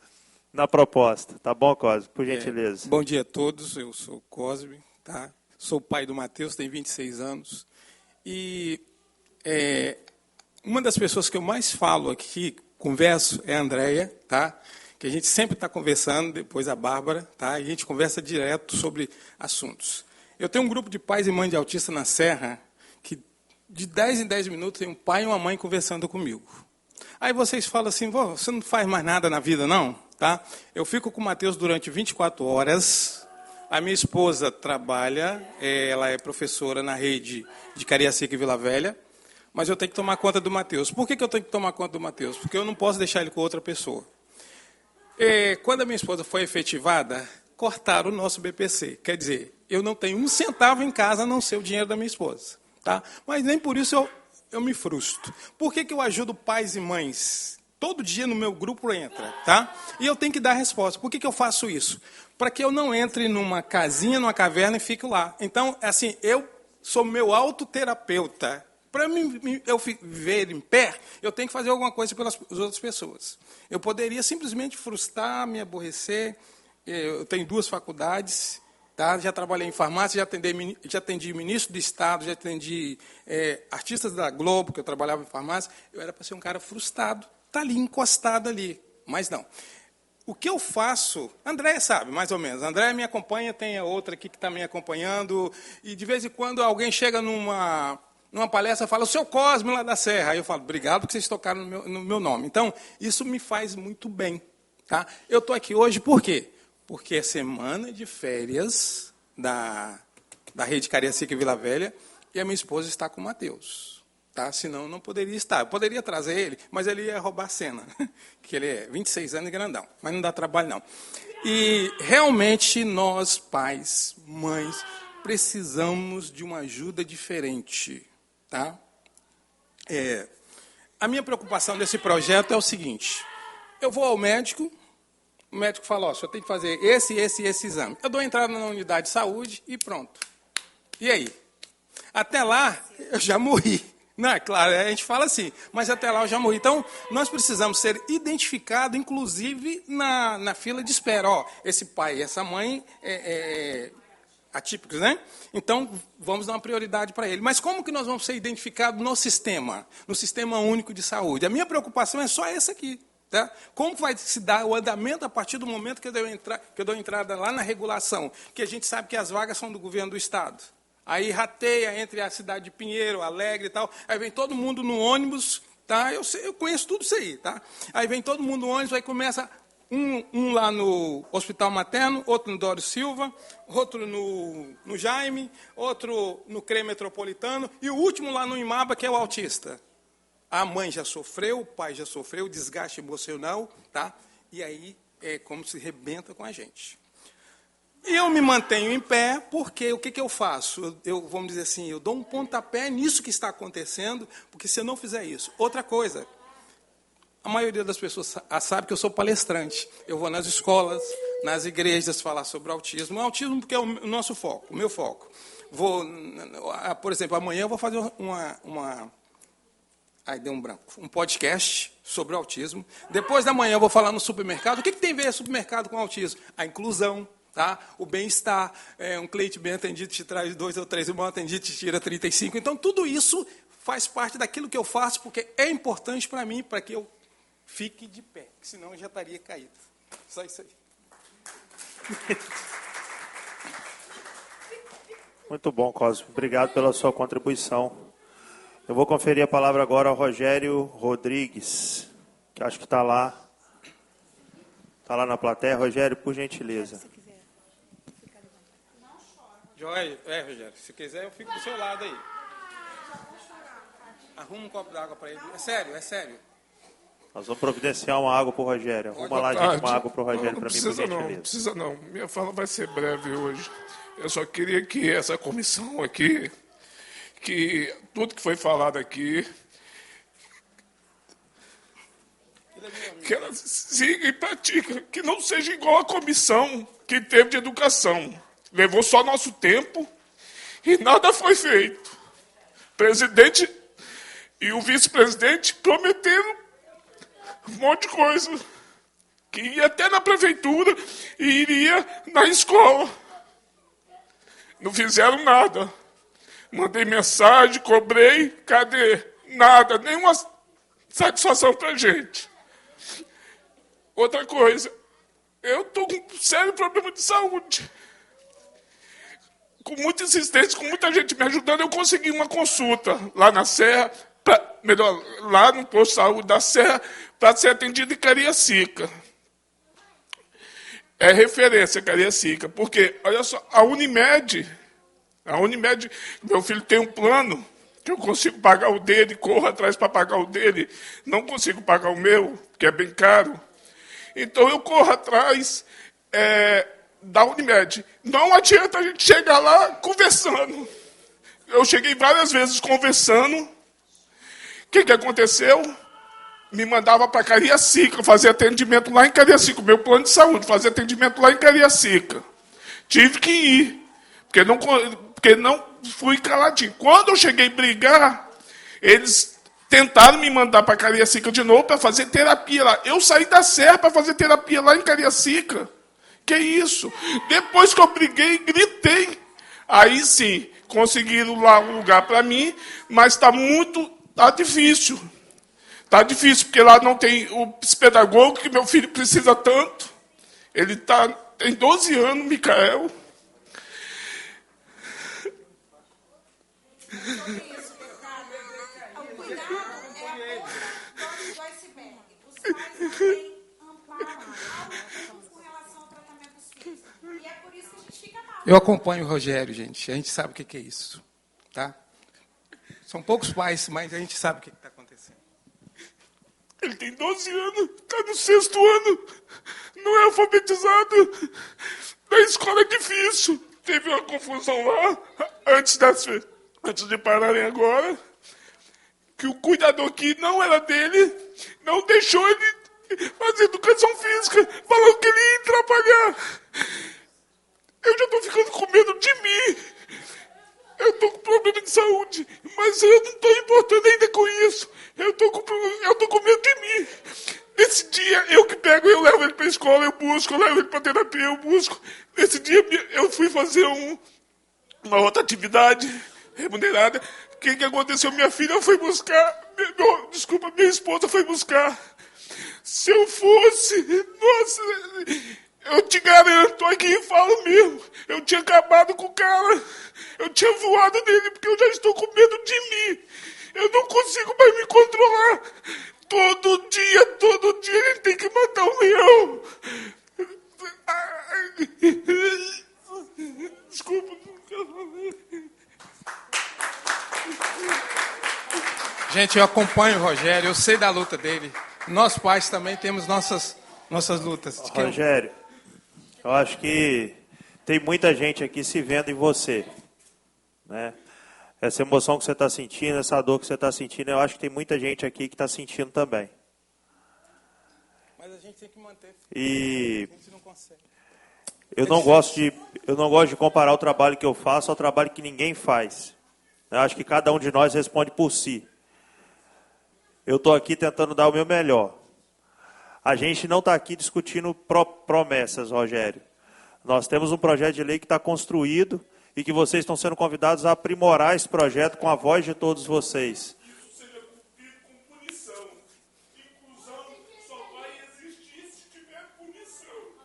Speaker 2: na proposta. Tá bom, Cosme? Por gentileza.
Speaker 13: Bom dia a todos, eu sou Cosme, tá? Sou pai do Matheus, tem 26 anos. E uma das pessoas que eu mais falo aqui, converso, é a Andréia, tá? Que a gente sempre está conversando, depois a Bárbara, tá? E a gente conversa direto sobre assuntos. Eu tenho um grupo de pais e mães de autista na Serra, que de 10 em 10 minutos tem um pai e uma mãe conversando comigo. Aí vocês falam assim, você não faz mais nada na vida, não? Tá? Eu fico com o Matheus durante 24 horas, a minha esposa trabalha, ela é professora na rede de Cariacica e Vila Velha, mas eu tenho que tomar conta do Matheus. Por que eu tenho que tomar conta do Matheus? Porque eu não posso deixar ele com outra pessoa. Quando a minha esposa foi efetivada, cortaram o nosso BPC. Quer dizer, eu não tenho um centavo em casa a não ser o dinheiro da minha esposa. Tá? Mas nem por isso eu me frustro. Por que eu ajudo pais e mães? Todo dia no meu grupo entra, tá? E eu tenho que dar a resposta. Por que eu faço isso? Para que eu não entre numa casinha, numa caverna e fique lá. Então, assim, eu sou meu autoterapeuta. Para eu viver em pé, eu tenho que fazer alguma coisa pelas outras pessoas. Eu poderia simplesmente frustrar, me aborrecer. Eu tenho 2 faculdades, tá? Já trabalhei em farmácia, já atendi ministro do Estado, já atendi artistas da Globo, que eu trabalhava em farmácia. Eu era para ser um cara frustrado. Está ali, encostado ali. Mas não. O que eu faço... André sabe, mais ou menos. André me acompanha, tem a outra aqui que está me acompanhando. E, de vez em quando, alguém chega numa palestra e fala, o seu Cosme lá da Serra. Aí eu falo, obrigado porque vocês tocaram no meu nome. Então, isso me faz muito bem. Tá? Eu estou aqui hoje por quê? Porque é semana de férias da Rede Cariacica e Vila Velha e a minha esposa está com o Matheus. Tá? Senão, não poderia estar. Eu poderia trazer ele, mas ele ia roubar a cena. Que ele é 26 anos e grandão. Mas não dá trabalho, não. E, realmente, nós, pais, mães, precisamos de uma ajuda diferente. Tá? A minha preocupação desse projeto é o seguinte. Eu vou ao médico, o médico fala, o senhor tem que fazer esse exame. Eu dou entrada na unidade de saúde e pronto. E aí? Até lá, eu já morri. Não, é claro, a gente fala assim, mas até lá eu já morri. Então, nós precisamos ser identificados, inclusive, na fila de espera. Esse pai e essa mãe atípicos, né? Então, vamos dar uma prioridade para ele. Mas como que nós vamos ser identificados no Sistema Único de Saúde? A minha preocupação é só essa aqui. Tá? Como vai se dar o andamento a partir do momento que eu dou entrada lá na regulação? Que a gente sabe que as vagas são do governo do Estado. Aí rateia entre a cidade de Pinheiro, Alegre e tal. Aí vem todo mundo no ônibus, tá? Eu conheço tudo isso aí, tá? Aí vem todo mundo no ônibus, aí começa um lá no Hospital Materno, outro no Dório Silva, outro no Jaime, outro no CREA Metropolitano e o último lá no Imaba, que é o autista. A mãe já sofreu, o pai já sofreu, desgaste emocional, tá? E aí é como se rebenta com a gente. E eu me mantenho em pé, porque o que eu faço? Vamos dizer assim, eu dou um pontapé nisso que está acontecendo, porque se eu não fizer isso... Outra coisa, a maioria das pessoas sabe que eu sou palestrante. Eu vou nas escolas, nas igrejas falar sobre autismo. O autismo porque é o nosso foco, o meu foco. Por exemplo, amanhã eu vou fazer um podcast sobre autismo. Depois da manhã eu vou falar no supermercado. O que tem a ver supermercado com autismo? A inclusão. Tá? O bem-estar, um cliente bem atendido te traz 2 ou 3, um mal atendido te tira 35. Então, tudo isso faz parte daquilo que eu faço, porque é importante para mim, para que eu fique de pé, senão eu já estaria caído. Só isso aí.
Speaker 2: Muito bom, Cosme. Obrigado pela sua contribuição. Eu vou conferir a palavra agora ao Rogério Rodrigues, que acho que está lá na plateia. Rogério, por gentileza.
Speaker 13: Joia, Rogério, se quiser eu fico do seu lado aí. Arruma um copo d'água para ele. É sério.
Speaker 2: Nós vamos providenciar uma água para o Rogério. Arruma lá uma água para o Rogério para mim, por gentileza.
Speaker 14: Não precisa não. Minha fala vai ser breve hoje. Eu só queria que essa comissão aqui, que tudo que foi falado aqui, que ela siga e pratique, que não seja igual a comissão que teve de educação. Levou só nosso tempo e nada foi feito. O presidente e o vice-presidente prometeram um monte de coisa. Que ia até na prefeitura e iria na escola. Não fizeram nada. Mandei mensagem, cobrei, cadê? Nada, nenhuma satisfação pra gente. Outra coisa, eu estou com um sério problema de saúde. Com muita insistência, com muita gente me ajudando, eu consegui uma consulta lá na Serra, lá no posto de saúde da Serra, para ser atendido em Cariacica. É referência Cariacica, porque, olha só, a Unimed, meu filho tem um plano, que eu consigo pagar o dele, corro atrás para pagar o dele, não consigo pagar o meu, que é bem caro. Então eu corro atrás da Unimed. Não adianta a gente chegar lá conversando. Eu cheguei várias vezes conversando. O que aconteceu? Me mandava para Cariacica, fazer atendimento lá em Cariacica. O meu plano de saúde, fazer atendimento lá em Cariacica. Tive que ir, porque não fui caladinho. Quando eu cheguei a brigar, eles tentaram me mandar para Cariacica de novo para fazer terapia lá. Eu saí da Serra para fazer terapia lá em Cariacica. Que isso? Depois que eu briguei, gritei. Aí sim, conseguiram lá um lugar para mim, mas está difícil. Está difícil, porque lá não tem o psicopedagogo que meu filho precisa tanto. Ele tem 12 anos, Micael.
Speaker 13: Eu acompanho o Rogério, gente. A gente sabe o que é isso. Tá? São poucos pais, mas a gente sabe o que está acontecendo.
Speaker 14: Ele tem 12 anos, está no 6º ano, não é alfabetizado. Na escola é difícil. Teve uma confusão lá, antes de pararem agora, que o cuidador que não era dele, não deixou ele fazer educação física, falando que ele ia atrapalhar. Eu já estou ficando com medo de mim. Eu estou com problema de saúde, mas eu não estou importando ainda com isso. Eu estou com medo de mim. Nesse dia, eu levo ele para a escola, eu levo ele para a terapia, eu busco. Nesse dia, eu fui fazer uma outra atividade remunerada. O que aconteceu? Minha filha foi buscar, minha esposa foi buscar. Se eu fosse, nossa, eu te garanto, aqui falo mesmo, eu tinha acabado com o cara, eu tinha voado nele, porque eu já estou com medo de mim. Eu não consigo mais me controlar. Todo dia ele tem que matar um leão. Desculpa.
Speaker 13: Gente, eu acompanho o Rogério, eu sei da luta dele. Nós pais também temos nossas lutas.
Speaker 2: Rogério, eu acho que tem muita gente aqui se vendo em você, né? Essa emoção que você está sentindo, essa dor que você está sentindo, eu acho que tem muita gente aqui que está sentindo também.
Speaker 13: Mas a gente tem que manter.
Speaker 2: E
Speaker 13: a gente não consegue.
Speaker 2: Eu não gosto de comparar o trabalho que eu faço ao trabalho que ninguém faz. Eu acho que cada um de nós responde por si. Eu estou aqui tentando dar o meu melhor. A gente não está aqui discutindo promessas, Rogério. Nós temos um projeto de lei que está construído e que vocês estão sendo convidados a aprimorar esse projeto com a voz de todos vocês.
Speaker 14: Isso seja cumprido com punição. Inclusão só vai existir se tiver punição.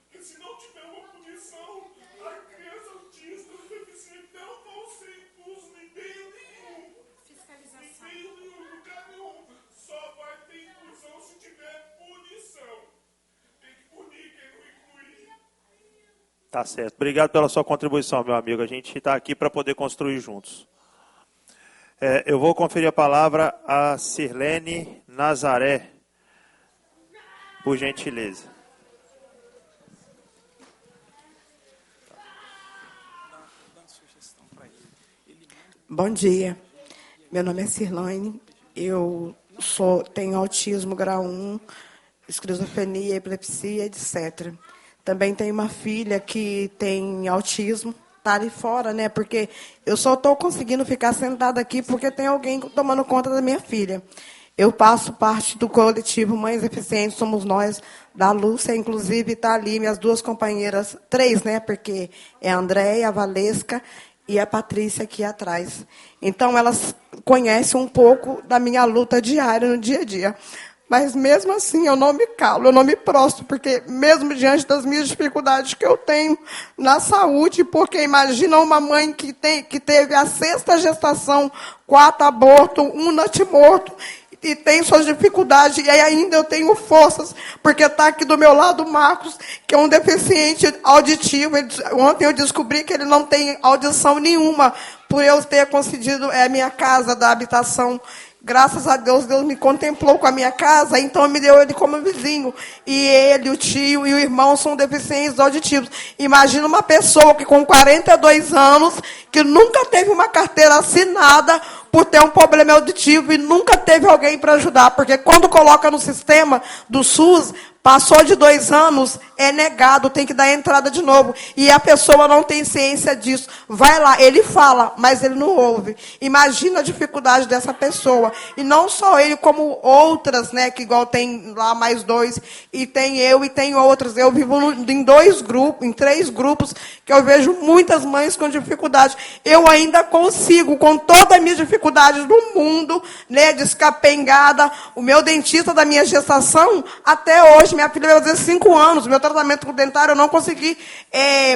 Speaker 14: Porque se não tiver uma punição, a criança autista, os deficientes não vão ser inclusos em meio nenhum. Fiscalização. Em meio nenhum, lugar nenhum. Só vai ter inclusão se tiver punição. Tem que punir quem não inclui.
Speaker 2: Tá certo. Obrigado pela sua contribuição, meu amigo. A gente está aqui para poder construir juntos. Eu vou conferir a palavra a Sirlene Nazaré, por gentileza.
Speaker 15: Bom dia. Meu nome é Sirlene. Eu tenho autismo grau 1, esquizofrenia, epilepsia, etc. Também tenho uma filha que tem autismo, está ali fora, né? Porque eu só estou conseguindo ficar sentada aqui porque tem alguém tomando conta da minha filha. Eu passo parte do coletivo Mães Eficientes, somos nós, da Lúcia, inclusive está ali minhas duas companheiras, 3, né? Porque é a Andréia, a Valesca e a Patrícia aqui atrás. Então, elas conhecem um pouco da minha luta diária, no dia a dia. Mas, mesmo assim, eu não me calo, eu não me prostro, porque mesmo diante das minhas dificuldades que eu tenho na saúde, porque imagina uma mãe que teve a 6ª gestação, 4 abortos, 1 natimorto, e tem suas dificuldades, e aí ainda eu tenho forças, porque está aqui do meu lado o Marcos, que é um deficiente auditivo. Ontem eu descobri que ele não tem audição nenhuma, por eu ter concedido a minha casa da habitação Graças a Deus, Deus me contemplou com a minha casa, então me deu ele como vizinho. E ele, o tio e o irmão são deficientes auditivos. Imagina uma pessoa que com 42 anos, que nunca teve uma carteira assinada por ter um problema auditivo e nunca teve alguém para ajudar. Porque quando coloca no sistema do SUS, passou de 2 anos, é negado, tem que dar entrada de novo. E a pessoa não tem ciência disso. Vai lá, ele fala, mas ele não ouve. Imagina a dificuldade dessa pessoa. E não só ele, como outras, né? Que igual tem lá mais 2, e tem eu e tem outras. Eu vivo em 2 grupos, em 3 grupos, que eu vejo muitas mães com dificuldade. Eu ainda consigo, com toda a minha dificuldade do mundo, né? Descapengada, o meu dentista da minha gestação, até hoje, minha filha vai fazer 5 anos, meu tratamento dentário eu não consegui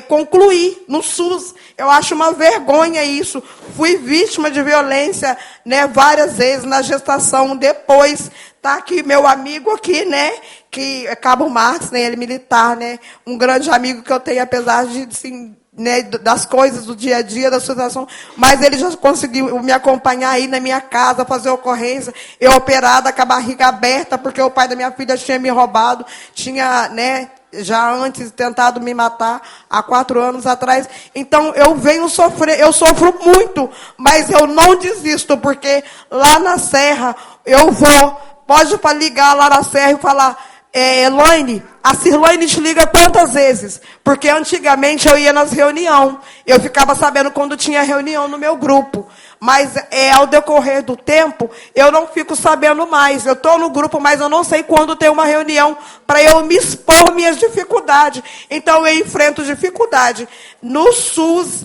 Speaker 15: concluir no SUS. Eu acho uma vergonha isso. Fui vítima de violência, né, várias vezes na gestação. Depois, tá aqui meu amigo aqui, né, que é Cabo Marques, né, ele é militar, né, um grande amigo que eu tenho, apesar de, assim, né, das coisas do dia a dia, da situação, mas ele já conseguiu me acompanhar aí na minha casa, fazer ocorrência, eu operada com a barriga aberta, porque o pai da minha filha tinha me roubado, tinha, né, já antes tentado me matar, há 4 anos atrás. Então, eu venho sofrer, eu sofro muito, mas eu não desisto, porque lá na Serra, eu vou, pode ligar lá na Serra e falar, Elaine, a Cirlaine te liga quantas vezes? Porque antigamente eu ia nas reuniões. Eu ficava sabendo quando tinha reunião no meu grupo. Mas ao decorrer do tempo, eu não fico sabendo mais. Eu estou no grupo, mas eu não sei quando tem uma reunião para eu me expor minhas dificuldades. Então eu enfrento dificuldade. No SUS,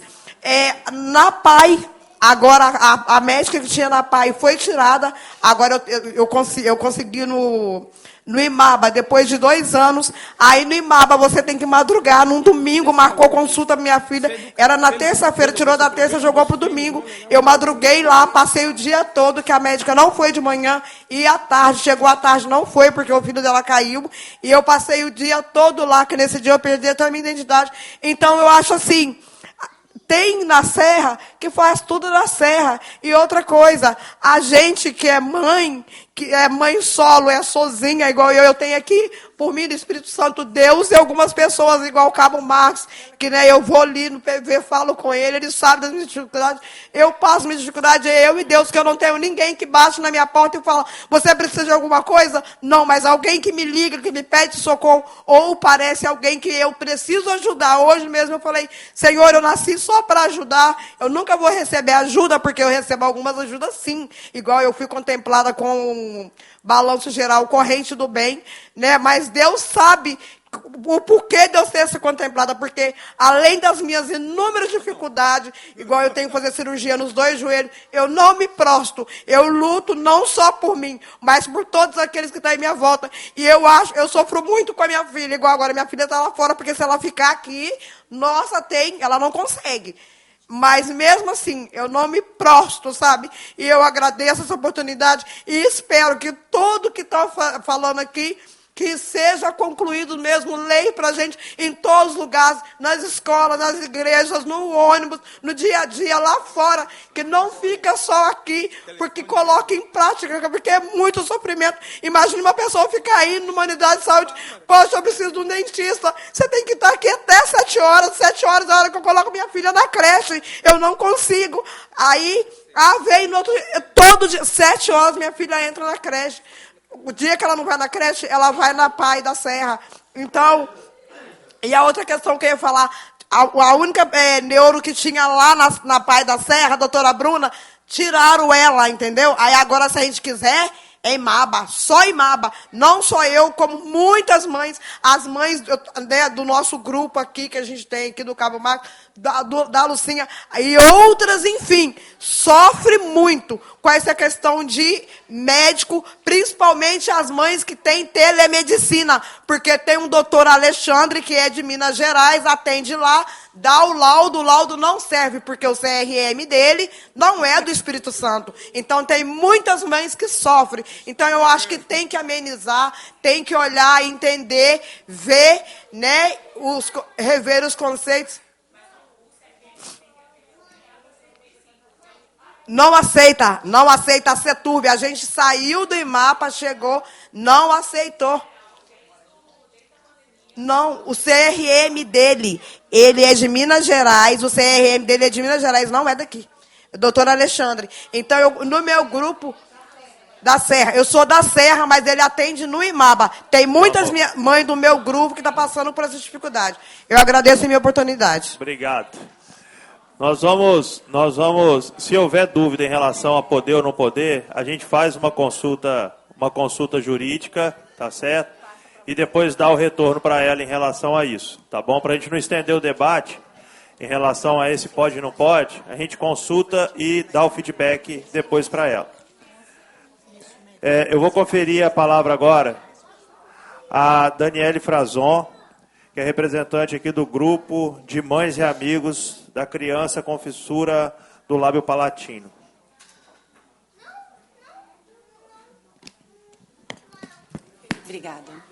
Speaker 15: na PAI, agora a médica que tinha na PAI foi tirada. Agora eu consegui no IMABA, depois de 2 anos, aí no IMABA você tem que madrugar, num domingo, marcou consulta minha filha, era na terça-feira, tirou da terça, jogou pro domingo, eu madruguei lá, passei o dia todo, que a médica não foi de manhã, e à tarde, chegou à tarde, não foi, porque o filho dela caiu, e eu passei o dia todo lá, que nesse dia eu perdi até a minha identidade. Então, eu acho assim, tem na Serra que faz tudo na Serra. E outra coisa, a gente que é mãe solo, é sozinha, igual eu tenho aqui, por mim, do Espírito Santo, Deus e algumas pessoas, igual o Cabo Marques, que né, eu vou ali no PV, falo com ele sabe das minhas dificuldades. Eu passo minha dificuldade, é eu e Deus, que eu não tenho ninguém que bate na minha porta e fala, você precisa de alguma coisa? Não, mas alguém que me liga, que me pede socorro, ou parece alguém que eu preciso ajudar. Hoje mesmo eu falei, Senhor, eu nasci só para ajudar, eu nunca vou receber ajuda, porque eu recebo algumas ajudas sim, igual eu fui contemplada com balanço geral, corrente do bem, né? Mas Deus sabe o porquê de eu ser essa contemplada, porque além das minhas inúmeras dificuldades, igual eu tenho que fazer cirurgia nos 2 joelhos, eu não me prosto, eu luto não só por mim, mas por todos aqueles que estão em minha volta. E eu sofro muito com a minha filha, igual agora minha filha está lá fora, porque se ela ficar aqui, nossa, ela não consegue. Mas mesmo assim, eu não me prosto, sabe? E eu agradeço essa oportunidade e espero que tudo que estão falando aqui, que seja concluído mesmo, lei para a gente em todos os lugares, nas escolas, nas igrejas, no ônibus, no dia a dia, lá fora, que não fica só aqui, porque coloque em prática, porque é muito sofrimento. Imagine uma pessoa ficar aí numa unidade de saúde, poxa, eu preciso de um dentista, você tem que estar aqui até 7 horas é a hora que eu coloco minha filha na creche, eu não consigo. Aí, vem no outro dia, todo dia, 7 horas minha filha entra na creche. O dia que ela não vai na creche, ela vai na PAI da Serra. Então, e a outra questão que eu ia falar, a única neuro que tinha lá na PAI da Serra, a doutora Bruna, tiraram ela, entendeu? Aí agora, se a gente quiser, é IMABA, só IMABA. Não só eu, como muitas mães, as mães do nosso grupo aqui, que a gente tem aqui do Cabo Marques, da Lucinha, e outras, enfim, sofre muito com essa questão de médico, principalmente as mães que têm telemedicina, porque tem um doutor Alexandre, que é de Minas Gerais, atende lá, dá o laudo não serve, porque o CRM dele não é do Espírito Santo. Então, tem muitas mães que sofrem. Então, eu acho que tem que amenizar, tem que olhar, entender, ver, né, rever os conceitos. Não aceita a CETURB. A gente saiu do IMAPA, chegou, não aceitou. Não, o CRM dele, ele é de Minas Gerais, o CRM dele é de Minas Gerais, não é daqui. Doutor Alexandre. Então, no meu grupo da Serra, eu sou da Serra, mas ele atende no IMABA. Tem muitas mães do meu grupo que estão passando por essa dificuldade. Eu agradeço a minha oportunidade.
Speaker 2: Obrigado. Nós vamos, se houver dúvida em relação a poder ou não poder, a gente faz uma consulta jurídica, tá certo? E depois dá o retorno para ela em relação a isso, tá bom? Para a gente não estender o debate em relação a esse pode e não pode, a gente consulta e dá o feedback depois para ela. Eu vou conferir a palavra agora a Daniele Frazon, que é representante aqui do grupo de mães e amigos da criança com fissura do lábio palatino.
Speaker 16: Obrigada.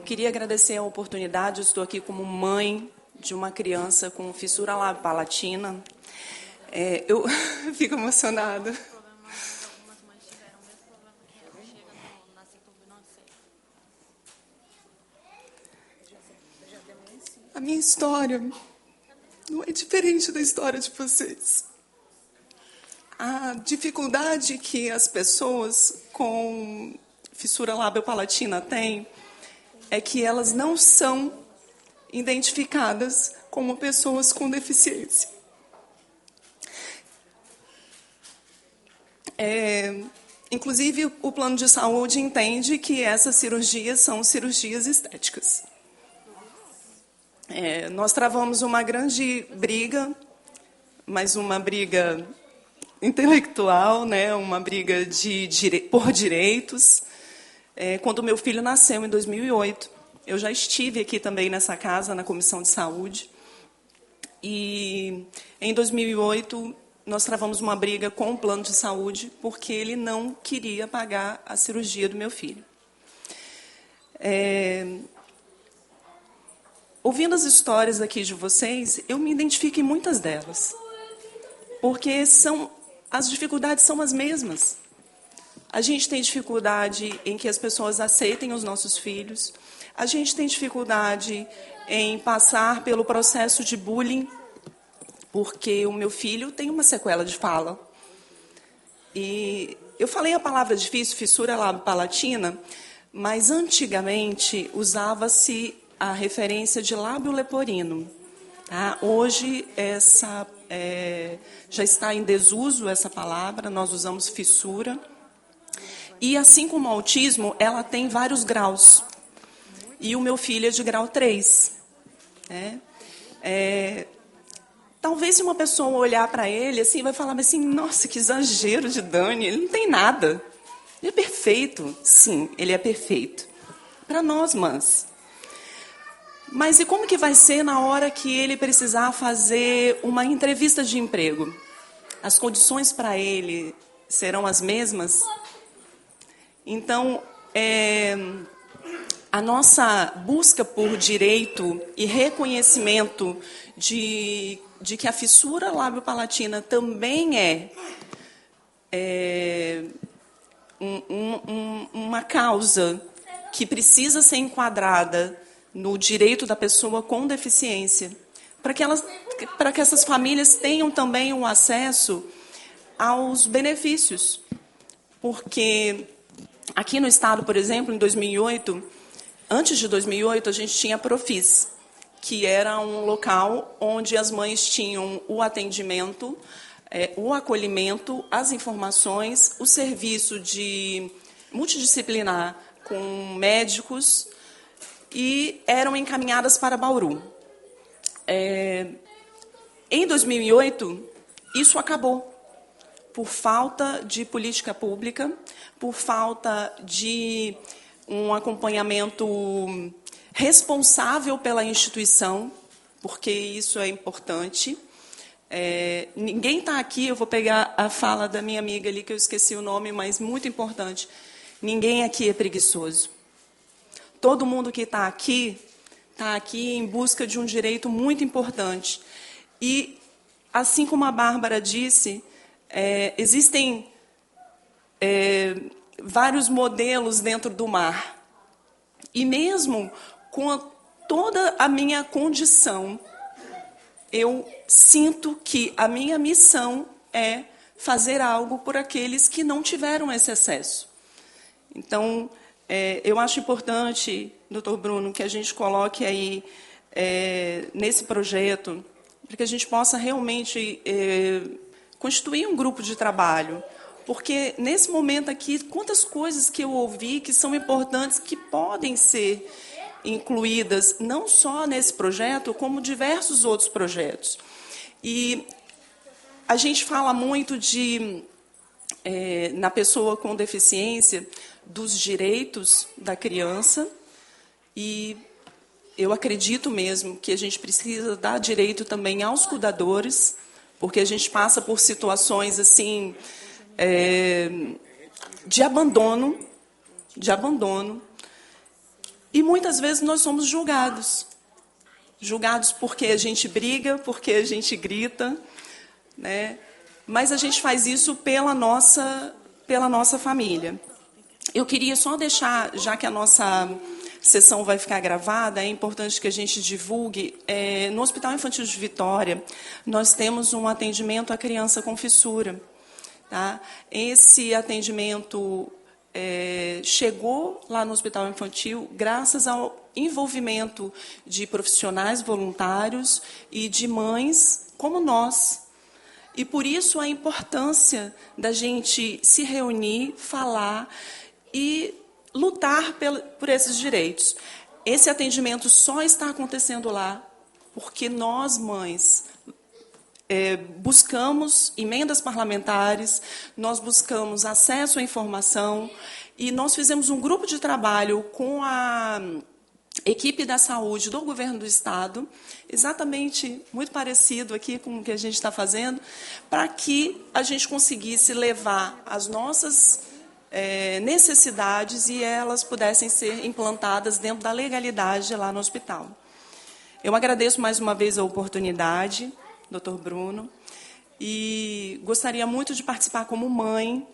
Speaker 16: Queria agradecer a oportunidade. Estou aqui como mãe de uma criança com fissura lábio palatina. Eu fico emocionada. A minha história não é diferente da história de vocês. A dificuldade que as pessoas com fissura lábio-palatina têm é que elas não são identificadas como pessoas com deficiência. Inclusive, o plano de saúde entende que essas cirurgias são cirurgias estéticas. Nós travamos uma grande briga, mas uma briga intelectual, né? Uma briga por direitos. Quando meu filho nasceu, em 2008, eu já estive aqui também nessa casa, na Comissão de Saúde. E, em 2008, nós travamos uma briga com o plano de saúde, porque ele não queria pagar a cirurgia do meu filho. Ouvindo as histórias aqui de vocês, eu me identifico em muitas delas. Porque as dificuldades são as mesmas. A gente tem dificuldade em que as pessoas aceitem os nossos filhos. A gente tem dificuldade em passar pelo processo de bullying, porque o meu filho tem uma sequela de fala. E eu falei a palavra difícil, fissura lábio-palatina, mas antigamente usava-se a referência de lábio leporino. Tá? Hoje já está em desuso essa palavra, nós usamos fissura. E, assim como o autismo, ela tem vários graus. E o meu filho é de grau 3. Né? Talvez se uma pessoa olhar para ele, assim, vai falar assim, nossa, que exagero de Dani, ele não tem nada. Ele é perfeito. Sim, ele é perfeito. Para nós, mães. Mas e como que vai ser na hora que ele precisar fazer uma entrevista de emprego? As condições para ele serão as mesmas? Então, a nossa busca por direito e reconhecimento de que a fissura lábio-palatina também é uma causa que precisa ser enquadrada no direito da pessoa com deficiência, para que essas famílias tenham também um acesso aos benefícios. Porque aqui no Estado, por exemplo, em 2008, antes de 2008, a gente tinha a Profis, que era um local onde as mães tinham o atendimento, o acolhimento, as informações, o serviço de multidisciplinar com médicos e eram encaminhadas para Bauru. Em 2008, isso acabou, por falta de política pública, por falta de um acompanhamento responsável pela instituição, porque isso é importante. Ninguém está aqui, eu vou pegar a fala da minha amiga ali, que eu esqueci o nome, mas muito importante. Ninguém aqui é preguiçoso. Todo mundo que está aqui em busca de um direito muito importante. E, assim como a Bárbara disse, existem vários modelos dentro do mar. E mesmo com toda a minha condição, eu sinto que a minha missão é fazer algo por aqueles que não tiveram esse acesso. Então, eu acho importante, doutor Bruno, que a gente coloque aí nesse projeto, para que a gente possa realmente constituir um grupo de trabalho. Porque, nesse momento aqui, quantas coisas que eu ouvi que são importantes, que podem ser incluídas, não só nesse projeto, como diversos outros projetos. E a gente fala muito na pessoa com deficiência, dos direitos da criança, e eu acredito mesmo que a gente precisa dar direito também aos cuidadores, porque a gente passa por situações assim de abandono, e muitas vezes nós somos julgados porque a gente briga, porque a gente grita, né? Mas a gente faz isso pela nossa família. Eu queria só deixar, já que a nossa sessão vai ficar gravada, é importante que a gente divulgue. No Hospital Infantil de Vitória, nós temos um atendimento à criança com fissura. Tá? Esse atendimento chegou lá no Hospital Infantil graças ao envolvimento de profissionais voluntários e de mães como nós. E, por isso, a importância da gente se reunir, falar e lutar por esses direitos. Esse atendimento só está acontecendo lá porque nós, mães, buscamos emendas parlamentares, nós buscamos acesso à informação e nós fizemos um grupo de trabalho com a equipe da saúde do governo do Estado, exatamente muito parecido aqui com o que a gente está fazendo, para que a gente conseguisse levar as nossas necessidades e elas pudessem ser implantadas dentro da legalidade lá no hospital. Eu agradeço mais uma vez a oportunidade, doutor Bruno, e gostaria muito de participar como mãe,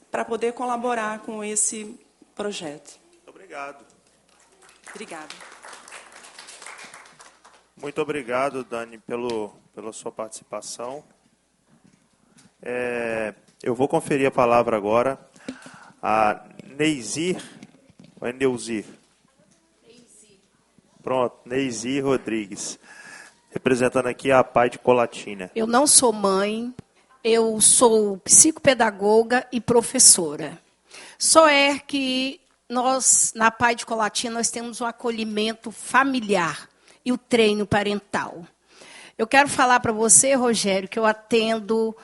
Speaker 16: para poder colaborar com esse projeto.
Speaker 2: Obrigado.
Speaker 16: Obrigada.
Speaker 2: Muito obrigado, Dani, pela sua participação. Eu vou conferir a palavra agora a Neizir, ou é Neuzir? Pronto, Neizir Rodrigues, representando aqui a PAI de Colatina.
Speaker 17: Eu não sou mãe, eu sou psicopedagoga e professora. Só é que nós, na PAI de Colatina, nós temos um acolhimento familiar e o treino parental. Eu quero falar para você, Rogério, que eu atendo,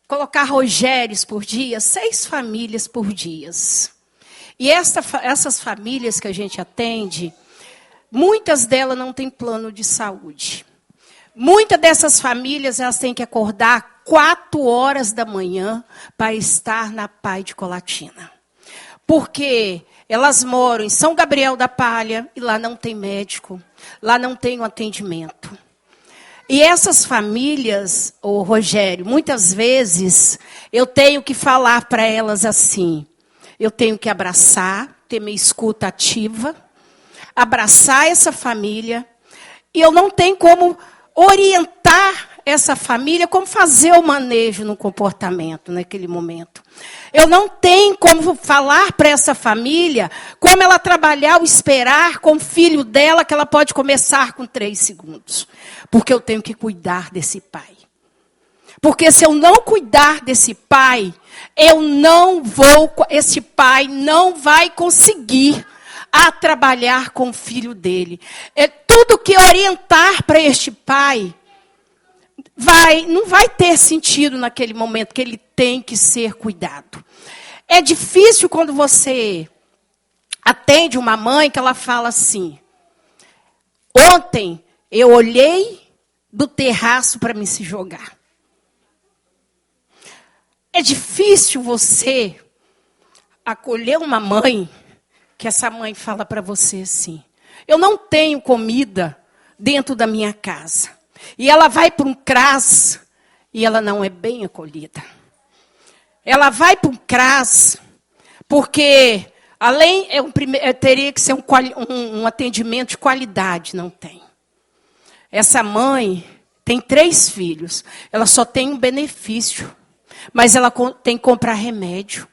Speaker 17: colocar Rogérios por dia, 6 famílias por dia. E essas famílias que a gente atende, muitas delas não têm plano de saúde. Muitas dessas famílias elas têm que acordar 4 horas da manhã para estar na PAI de Colatina. Porque elas moram em São Gabriel da Palha e lá não tem médico, lá não tem um atendimento. E essas famílias, Rogério, muitas vezes eu tenho que falar para elas assim, eu tenho que abraçar, ter minha escuta ativa, abraçar essa família, e eu não tenho como orientar essa família, como fazer o manejo no comportamento naquele momento. Eu não tenho como falar para essa família como ela trabalhar ou esperar com o filho dela, que ela pode começar com 3 segundos. Porque eu tenho que cuidar desse pai. Porque se eu não cuidar desse pai, esse pai não vai conseguir trabalhar com o filho dele. Tudo que orientar para este pai não vai ter sentido naquele momento que ele tem que ser cuidado. É difícil quando você atende uma mãe que ela fala assim, ontem eu olhei do terraço para me se jogar. É difícil você acolher uma mãe que essa mãe fala para você assim, eu não tenho comida dentro da minha casa. E ela vai para um CRAS e ela não é bem acolhida. Ela vai para o CRAS porque, além, teria que ser um atendimento de qualidade, não tem. Essa mãe tem 3 filhos, ela só tem um benefício, mas ela tem que comprar remédio.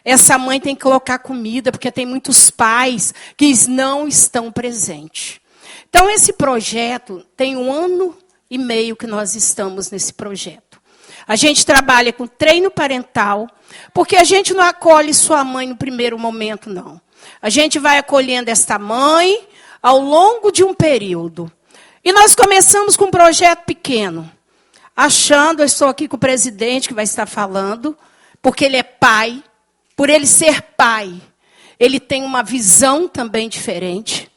Speaker 17: Essa mãe tem que colocar comida, porque tem muitos pais que não estão presentes. Então, esse projeto tem 1 ano e meio que nós estamos nesse projeto. A gente trabalha com treino parental, porque a gente não acolhe sua mãe no primeiro momento, não. A gente vai acolhendo esta mãe ao longo de um período. E nós começamos com um projeto pequeno, eu estou aqui com o presidente que vai estar falando, porque ele é pai. Por ele ser pai, ele tem uma visão também diferente.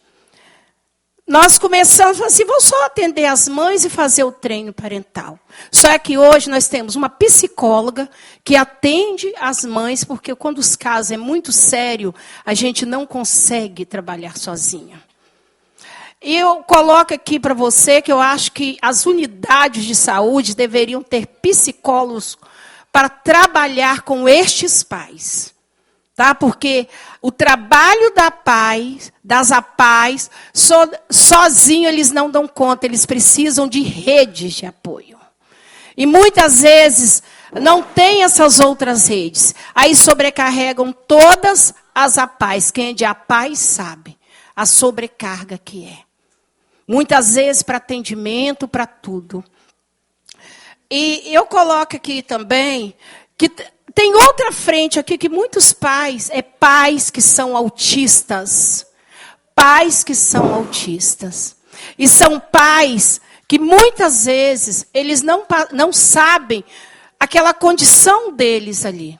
Speaker 17: Nós começamos assim, vamos só atender as mães e fazer o treino parental. Só que hoje nós temos uma psicóloga que atende as mães, porque quando os casos é muito sério, a gente não consegue trabalhar sozinha. E eu coloco aqui para você que eu acho que as unidades de saúde deveriam ter psicólogos para trabalhar com estes pais. Tá? Porque o trabalho das APAES, sozinho eles não dão conta, eles precisam de redes de apoio. E muitas vezes não tem essas outras redes. Aí sobrecarregam todas as APAES. Quem é de APAES sabe a sobrecarga que é. Muitas vezes para atendimento, para tudo. E eu coloco aqui também que tem outra frente aqui que muitos pais que são autistas. Pais que são autistas. E são pais que muitas vezes eles não sabem aquela condição deles ali.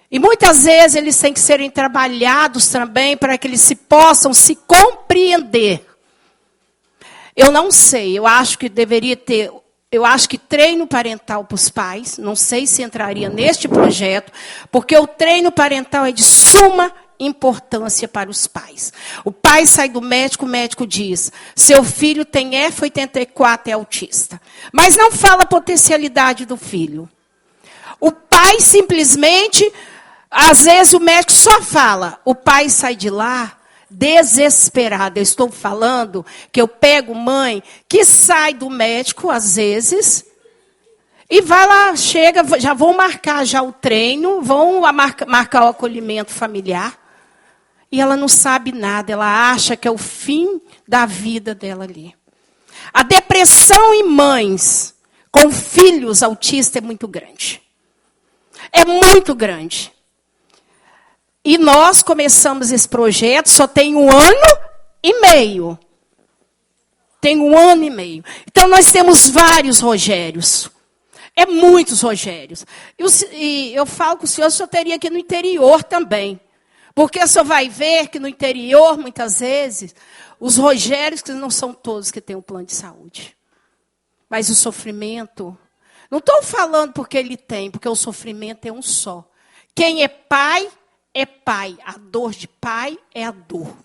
Speaker 17: E muitas vezes eles têm que serem trabalhados também para que eles possam se compreender. Eu não sei, eu acho que deveria ter... Eu acho que treino parental para os pais, não sei se entraria neste projeto, porque o treino parental é de suma importância para os pais. O pai sai do médico, o médico diz, seu filho tem F84, é autista. Mas não fala a potencialidade do filho. O pai simplesmente, às vezes o médico só fala, o pai sai de lá, desesperada. Eu estou falando que eu pego mãe que sai do médico, às vezes, e vai lá, chega, já vão marcar já o treino, vão marcar o acolhimento familiar, e ela não sabe nada, ela acha que é o fim da vida dela ali. A depressão em mães com filhos autistas é muito grande. É muito grande. E nós começamos esse projeto, só tem 1 ano e meio. Tem 1 ano e meio. Então, nós temos vários Rogérios. É muitos Rogérios. E eu falo com o senhor teria aqui no interior também. Porque o senhor vai ver que no interior, muitas vezes, os Rogérios, que não são todos que têm um plano de saúde. Mas o sofrimento... Não estou falando porque ele tem, porque o sofrimento é um só. Quem é pai... é pai, a dor de pai é a dor.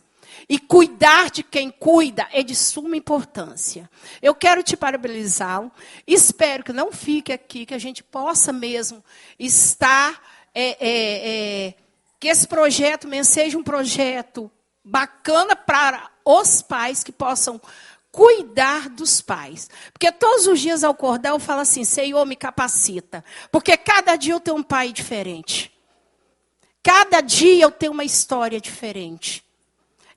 Speaker 17: E cuidar de quem cuida é de suma importância. Eu quero te parabenizá-lo, espero que não fique aqui, que a gente possa mesmo estar, que esse projeto mesmo seja um projeto bacana para os pais que possam cuidar dos pais. Porque todos os dias ao acordar eu falo assim, Senhor, me capacita. Porque cada dia eu tenho um pai diferente. Cada dia eu tenho uma história diferente.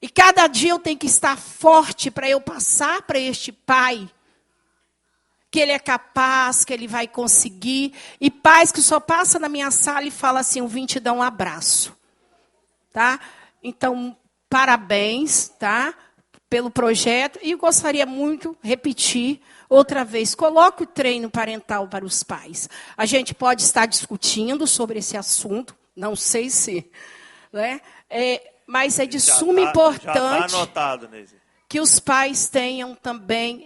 Speaker 17: E cada dia eu tenho que estar forte para eu passar para este pai que ele é capaz, que ele vai conseguir. E pais que só passam na minha sala e falam assim, eu vim te dar um abraço. Tá? Então, parabéns, tá? Pelo projeto. E eu gostaria muito de repetir outra vez. Coloque o treino parental para os pais. A gente pode estar discutindo sobre esse assunto. Não sei se, né? Mas é de suma importância
Speaker 2: já tá anotado, Neise,
Speaker 17: que os pais tenham também,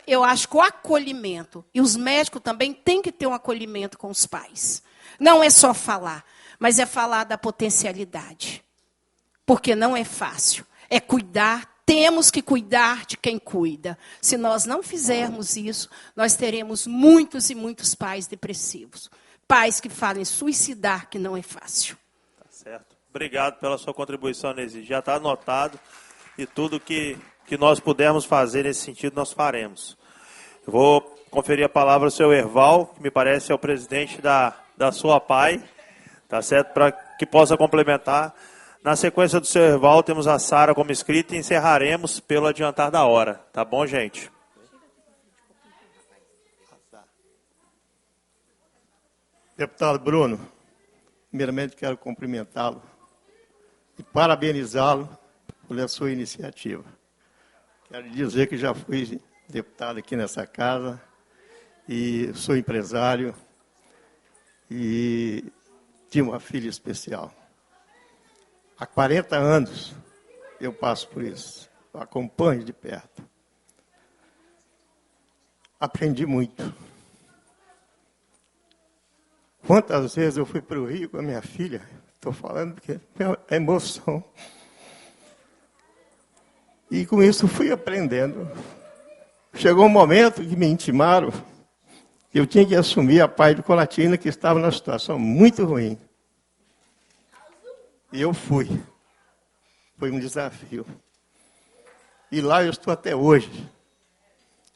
Speaker 17: eu acho que o acolhimento, e os médicos também têm que ter um acolhimento com os pais. Não é só falar, mas é falar da potencialidade. Porque não é fácil. É cuidar temos que cuidar de quem cuida. Se nós não fizermos isso, nós teremos muitos e muitos pais depressivos. Pais que falam em suicidar, que não é fácil.
Speaker 2: Tá certo. Obrigado pela sua contribuição, Nesi. Já está anotado e tudo que nós pudermos fazer nesse sentido, nós faremos. Eu vou conferir a palavra ao seu Erval, que me parece é o presidente da sua PAI, tá certo? Para que possa complementar. Na sequência do seu Erval, temos a Sara como inscrita e encerraremos pelo adiantar da hora. Tá bom, gente?
Speaker 18: Deputado Bruno, primeiramente quero cumprimentá-lo e parabenizá-lo pela sua iniciativa. Quero dizer que já fui deputado aqui nessa casa e sou empresário e tinha uma filha especial. Há 40 anos eu passo por isso, eu acompanho de perto. Aprendi muito. Quantas vezes eu fui para o Rio com a minha filha, estou falando porque é emoção. E com isso fui aprendendo. Chegou um momento que me intimaram que eu tinha que assumir a PAI de Colatina, que estava numa situação muito ruim. E eu fui. Foi um desafio. E lá eu estou até hoje.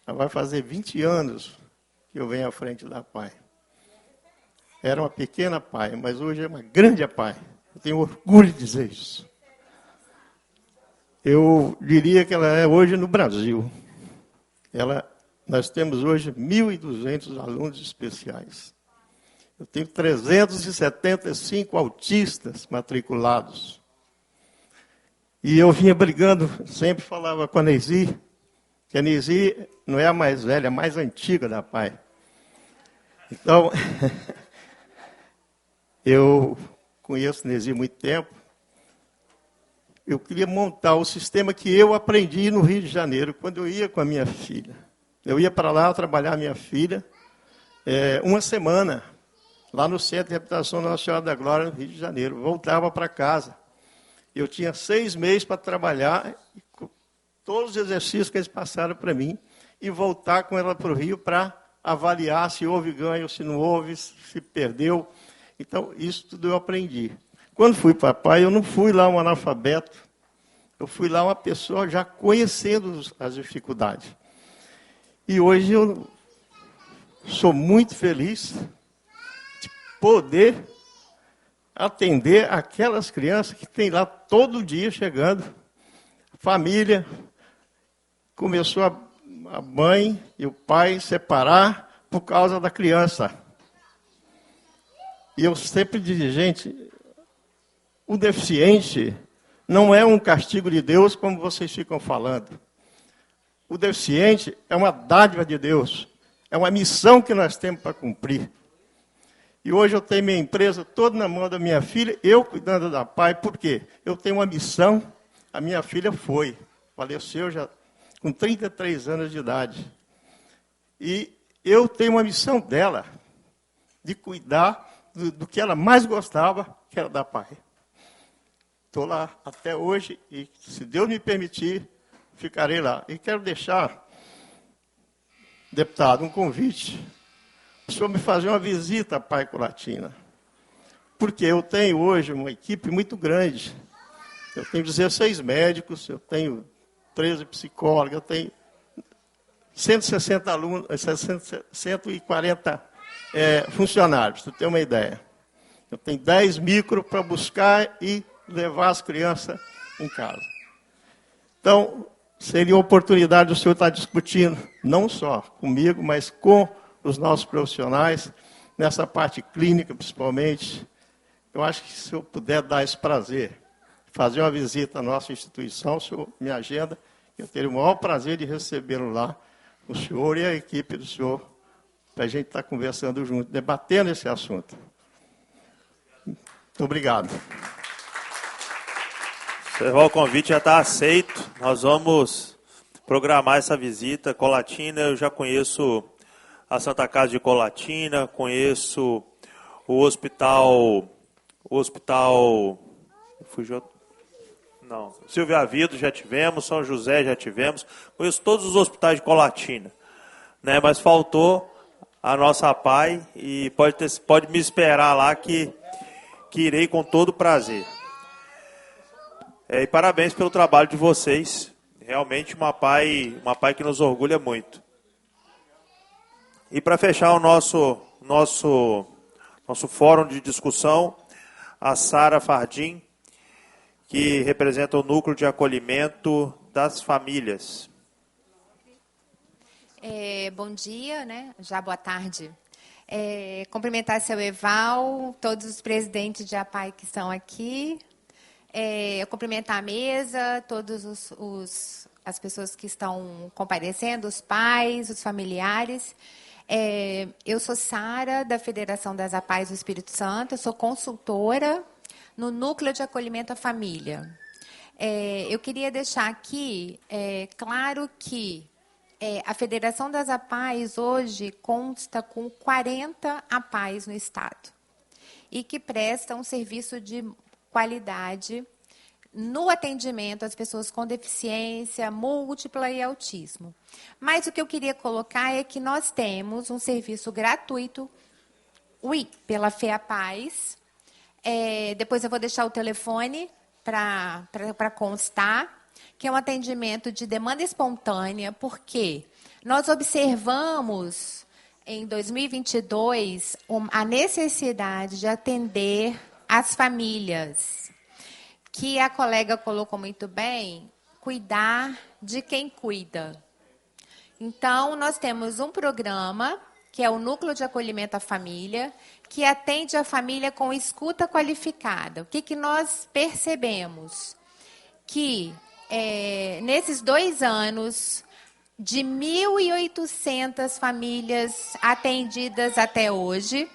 Speaker 18: Já vai fazer 20 anos que eu venho à frente da PAI. Era uma pequena PAI, mas hoje é uma grande PAI. Eu tenho orgulho de dizer isso. Eu diria que ela é hoje no Brasil. Nós temos hoje 1.200 alunos especiais. Eu tenho 375 autistas matriculados. E eu vinha brigando, sempre falava com a Nesi, que a Nesi não é a mais velha, é a mais antiga da PAI. Então, eu conheço a Nesi há muito tempo. Eu queria montar o sistema que eu aprendi no Rio de Janeiro, quando eu ia com a minha filha. Eu ia para lá trabalhar a minha filha uma semana, lá no Centro de Reabilitação Nossa Senhora da Glória, no Rio de Janeiro. Voltava para casa. Eu tinha 6 meses para trabalhar, todos os exercícios que eles passaram para mim, e voltar com ela para o Rio para avaliar se houve ganho, se não houve, se perdeu. Então, isso tudo eu aprendi. Quando fui para a PAI, eu não fui lá um analfabeto, eu fui lá uma pessoa já conhecendo as dificuldades. E hoje eu sou muito feliz de poder atender aquelas crianças que tem lá todo dia chegando. Família, começou a mãe e o pai separar por causa da criança. E eu sempre digo, gente, o deficiente não é um castigo de Deus, como vocês ficam falando. O deficiente é uma dádiva de Deus. É uma missão que nós temos para cumprir. E hoje eu tenho minha empresa toda na mão da minha filha, eu cuidando da PAI, por quê? Eu tenho uma missão, a minha filha faleceu já com 33 anos de idade. E eu tenho uma missão dela, de cuidar do que ela mais gostava, que era da PAI. Estou lá até hoje e, se Deus me permitir, ficarei lá. E quero deixar, deputado, um convite. O senhor me fazer uma visita à PAI Colatina. Porque eu tenho hoje uma equipe muito grande. Eu tenho 16 médicos, eu tenho 13 psicólogos, eu tenho 160 alunos, 140 funcionários, para você ter uma ideia. Eu tenho 10 micro para buscar e levar as crianças em casa. Então, seria uma oportunidade do senhor estar discutindo, não só comigo, mas com os nossos profissionais, nessa parte clínica principalmente. Eu acho que se eu puder dar esse prazer, fazer uma visita à nossa instituição, o senhor me agenda, eu teria o maior prazer de recebê-lo lá, o senhor e a equipe do senhor, para a gente estar conversando junto, debatendo esse assunto. Muito obrigado.
Speaker 2: O convite já está aceito. Nós vamos programar essa visita. Colatina, eu já conheço a Santa Casa de Colatina, conheço o hospital Não. Silvia Avido já tivemos, São José já tivemos. Conheço todos os hospitais de Colatina. Né? Mas faltou a nossa APAI e pode me esperar lá que irei com todo prazer. E parabéns pelo trabalho de vocês. Realmente uma APAI que nos orgulha muito. E para fechar o nosso fórum de discussão, a Sara Fardim, que representa o Núcleo de Acolhimento das Famílias.
Speaker 19: Bom dia, né? Já boa tarde. Cumprimentar seu Eval, todos os presidentes de APAI que estão aqui. Cumprimentar a mesa, todas as pessoas que estão comparecendo, os pais, os familiares. Eu sou Sara, da Federação das APAIs do Espírito Santo, eu sou consultora no Núcleo de Acolhimento à Família. Eu queria deixar aqui claro que a Federação das APAIs hoje consta com 40 APAIs no estado e que prestam um serviço de qualidade no atendimento às pessoas com deficiência múltipla e autismo. Mas o que eu queria colocar é que nós temos um serviço gratuito pela FEAPAIS. Depois eu vou deixar o telefone para constar, que é um atendimento de demanda espontânea, porque nós observamos em 2022 a necessidade de atender as famílias, que a colega colocou muito bem, cuidar de quem cuida. Então, nós temos um programa, que é o Núcleo de Acolhimento à Família, que atende a família com escuta qualificada. O que nós percebemos? Que nesses 2 anos, de 1.800 famílias atendidas até hoje,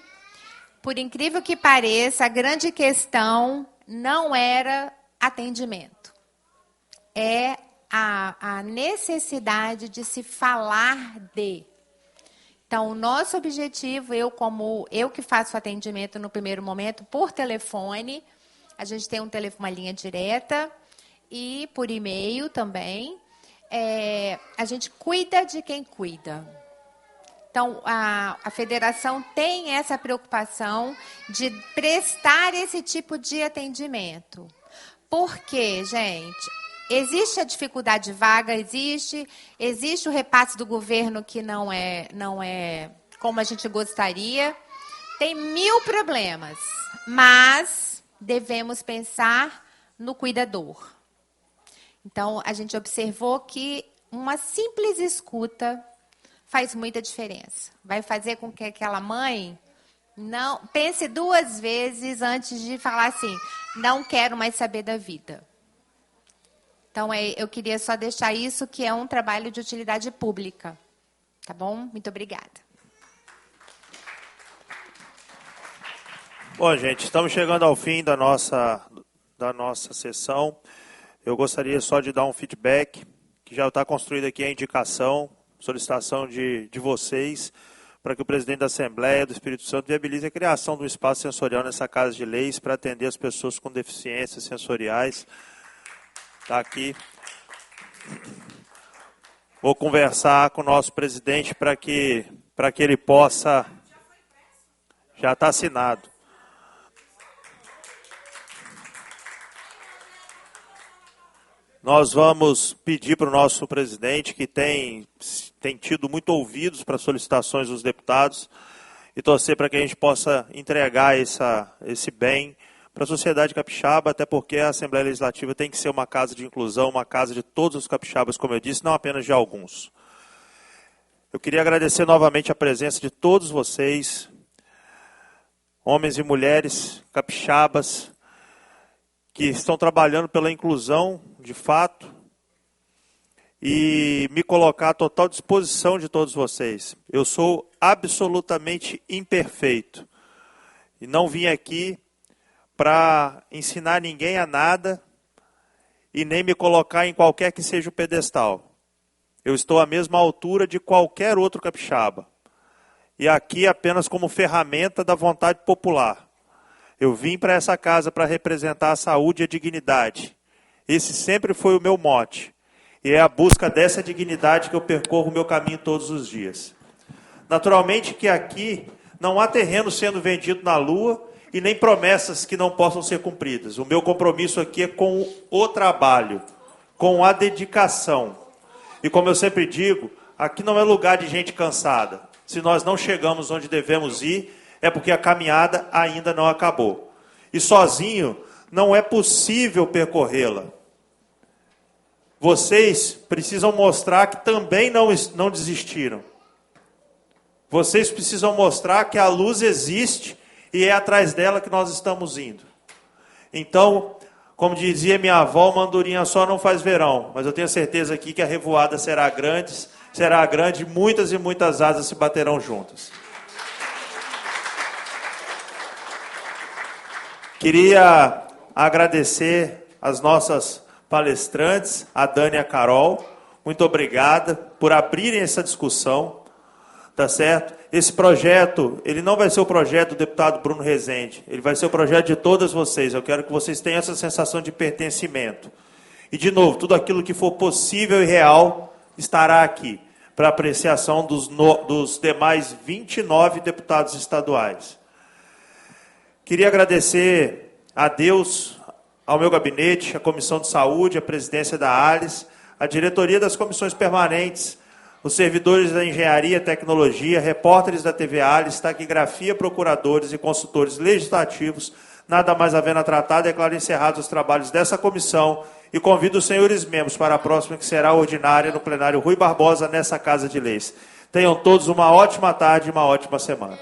Speaker 19: por incrível que pareça, a grande questão não era atendimento. É a necessidade de se falar de. Então, o nosso objetivo, eu que faço atendimento no primeiro momento por telefone, a gente tem uma linha direta e por e-mail também, a gente cuida de quem cuida. Então, a federação tem essa preocupação de prestar esse tipo de atendimento. Por quê, gente? Existe a dificuldade de vaga, existe o repasse do governo que não é como a gente gostaria. Tem 1000 problemas, mas devemos pensar no cuidador. Então, a gente observou que uma simples escuta faz muita diferença. Vai fazer com que aquela mãe não pense 2 vezes antes de falar assim, não quero mais saber da vida. Então, eu queria só deixar isso, que é um trabalho de utilidade pública. Tá bom? Muito obrigada.
Speaker 2: Bom, gente, estamos chegando ao fim da nossa sessão. Eu gostaria só de dar um feedback, que já está construída aqui a indicação, solicitação de vocês, para que o presidente da Assembleia do Espírito Santo viabilize a criação de um espaço sensorial nessa Casa de Leis para atender as pessoas com deficiências sensoriais. Está aqui. Vou conversar com o nosso presidente para que ele possa... Já está assinado. Nós vamos pedir para o nosso presidente, que tem tido muito ouvidos para solicitações dos deputados, e torcer para que a gente possa entregar esse bem para a sociedade capixaba, até porque a Assembleia Legislativa tem que ser uma casa de inclusão, uma casa de todos os capixabas, como eu disse, não apenas de alguns. Eu queria agradecer novamente a presença de todos vocês, homens e mulheres capixabas, que estão trabalhando pela inclusão, de fato, e me colocar à total disposição de todos vocês. Eu sou absolutamente imperfeito e não vim aqui para ensinar ninguém a nada e nem me colocar em qualquer que seja o pedestal. Eu estou à mesma altura de qualquer outro capixaba. E aqui apenas como ferramenta da vontade popular. Eu vim para essa casa para representar a saúde e a dignidade. Esse sempre foi o meu mote. E é a busca dessa dignidade que eu percorro o meu caminho todos os dias. Naturalmente que aqui não há terreno sendo vendido na lua e nem promessas que não possam ser cumpridas. O meu compromisso aqui é com o trabalho, com a dedicação. E como eu sempre digo, aqui não é lugar de gente cansada. Se nós não chegamos onde devemos ir, é porque a caminhada ainda não acabou. E sozinho não é possível percorrê-la. Vocês precisam mostrar que também não desistiram. Vocês precisam mostrar que a luz existe e é atrás dela que nós estamos indo. Então, como dizia minha avó, uma andorinha só não faz verão. Mas eu tenho certeza aqui que a revoada será grande, muitas e muitas asas se baterão juntas. Queria agradecer as nossas palestrantes, a Dani e a Carol. Muito obrigada por abrirem essa discussão. Tá certo? Esse projeto, ele não vai ser o projeto do deputado Bruno Rezende, ele vai ser o projeto de todas vocês. Eu quero que vocês tenham essa sensação de pertencimento. E, de novo, tudo aquilo que for possível e real estará aqui, para apreciação dos demais 29 deputados estaduais. Queria agradecer a Deus, ao meu gabinete, a Comissão de Saúde, a presidência da ALIS, a diretoria das comissões permanentes, os servidores da Engenharia e Tecnologia, repórteres da TV ALIS, taquigrafia, procuradores e consultores legislativos, nada mais havendo a tratar, declaro encerrados os trabalhos dessa comissão e convido os senhores membros para a próxima, que será ordinária no plenário Rui Barbosa, nessa Casa de Leis. Tenham todos uma ótima tarde e uma ótima semana.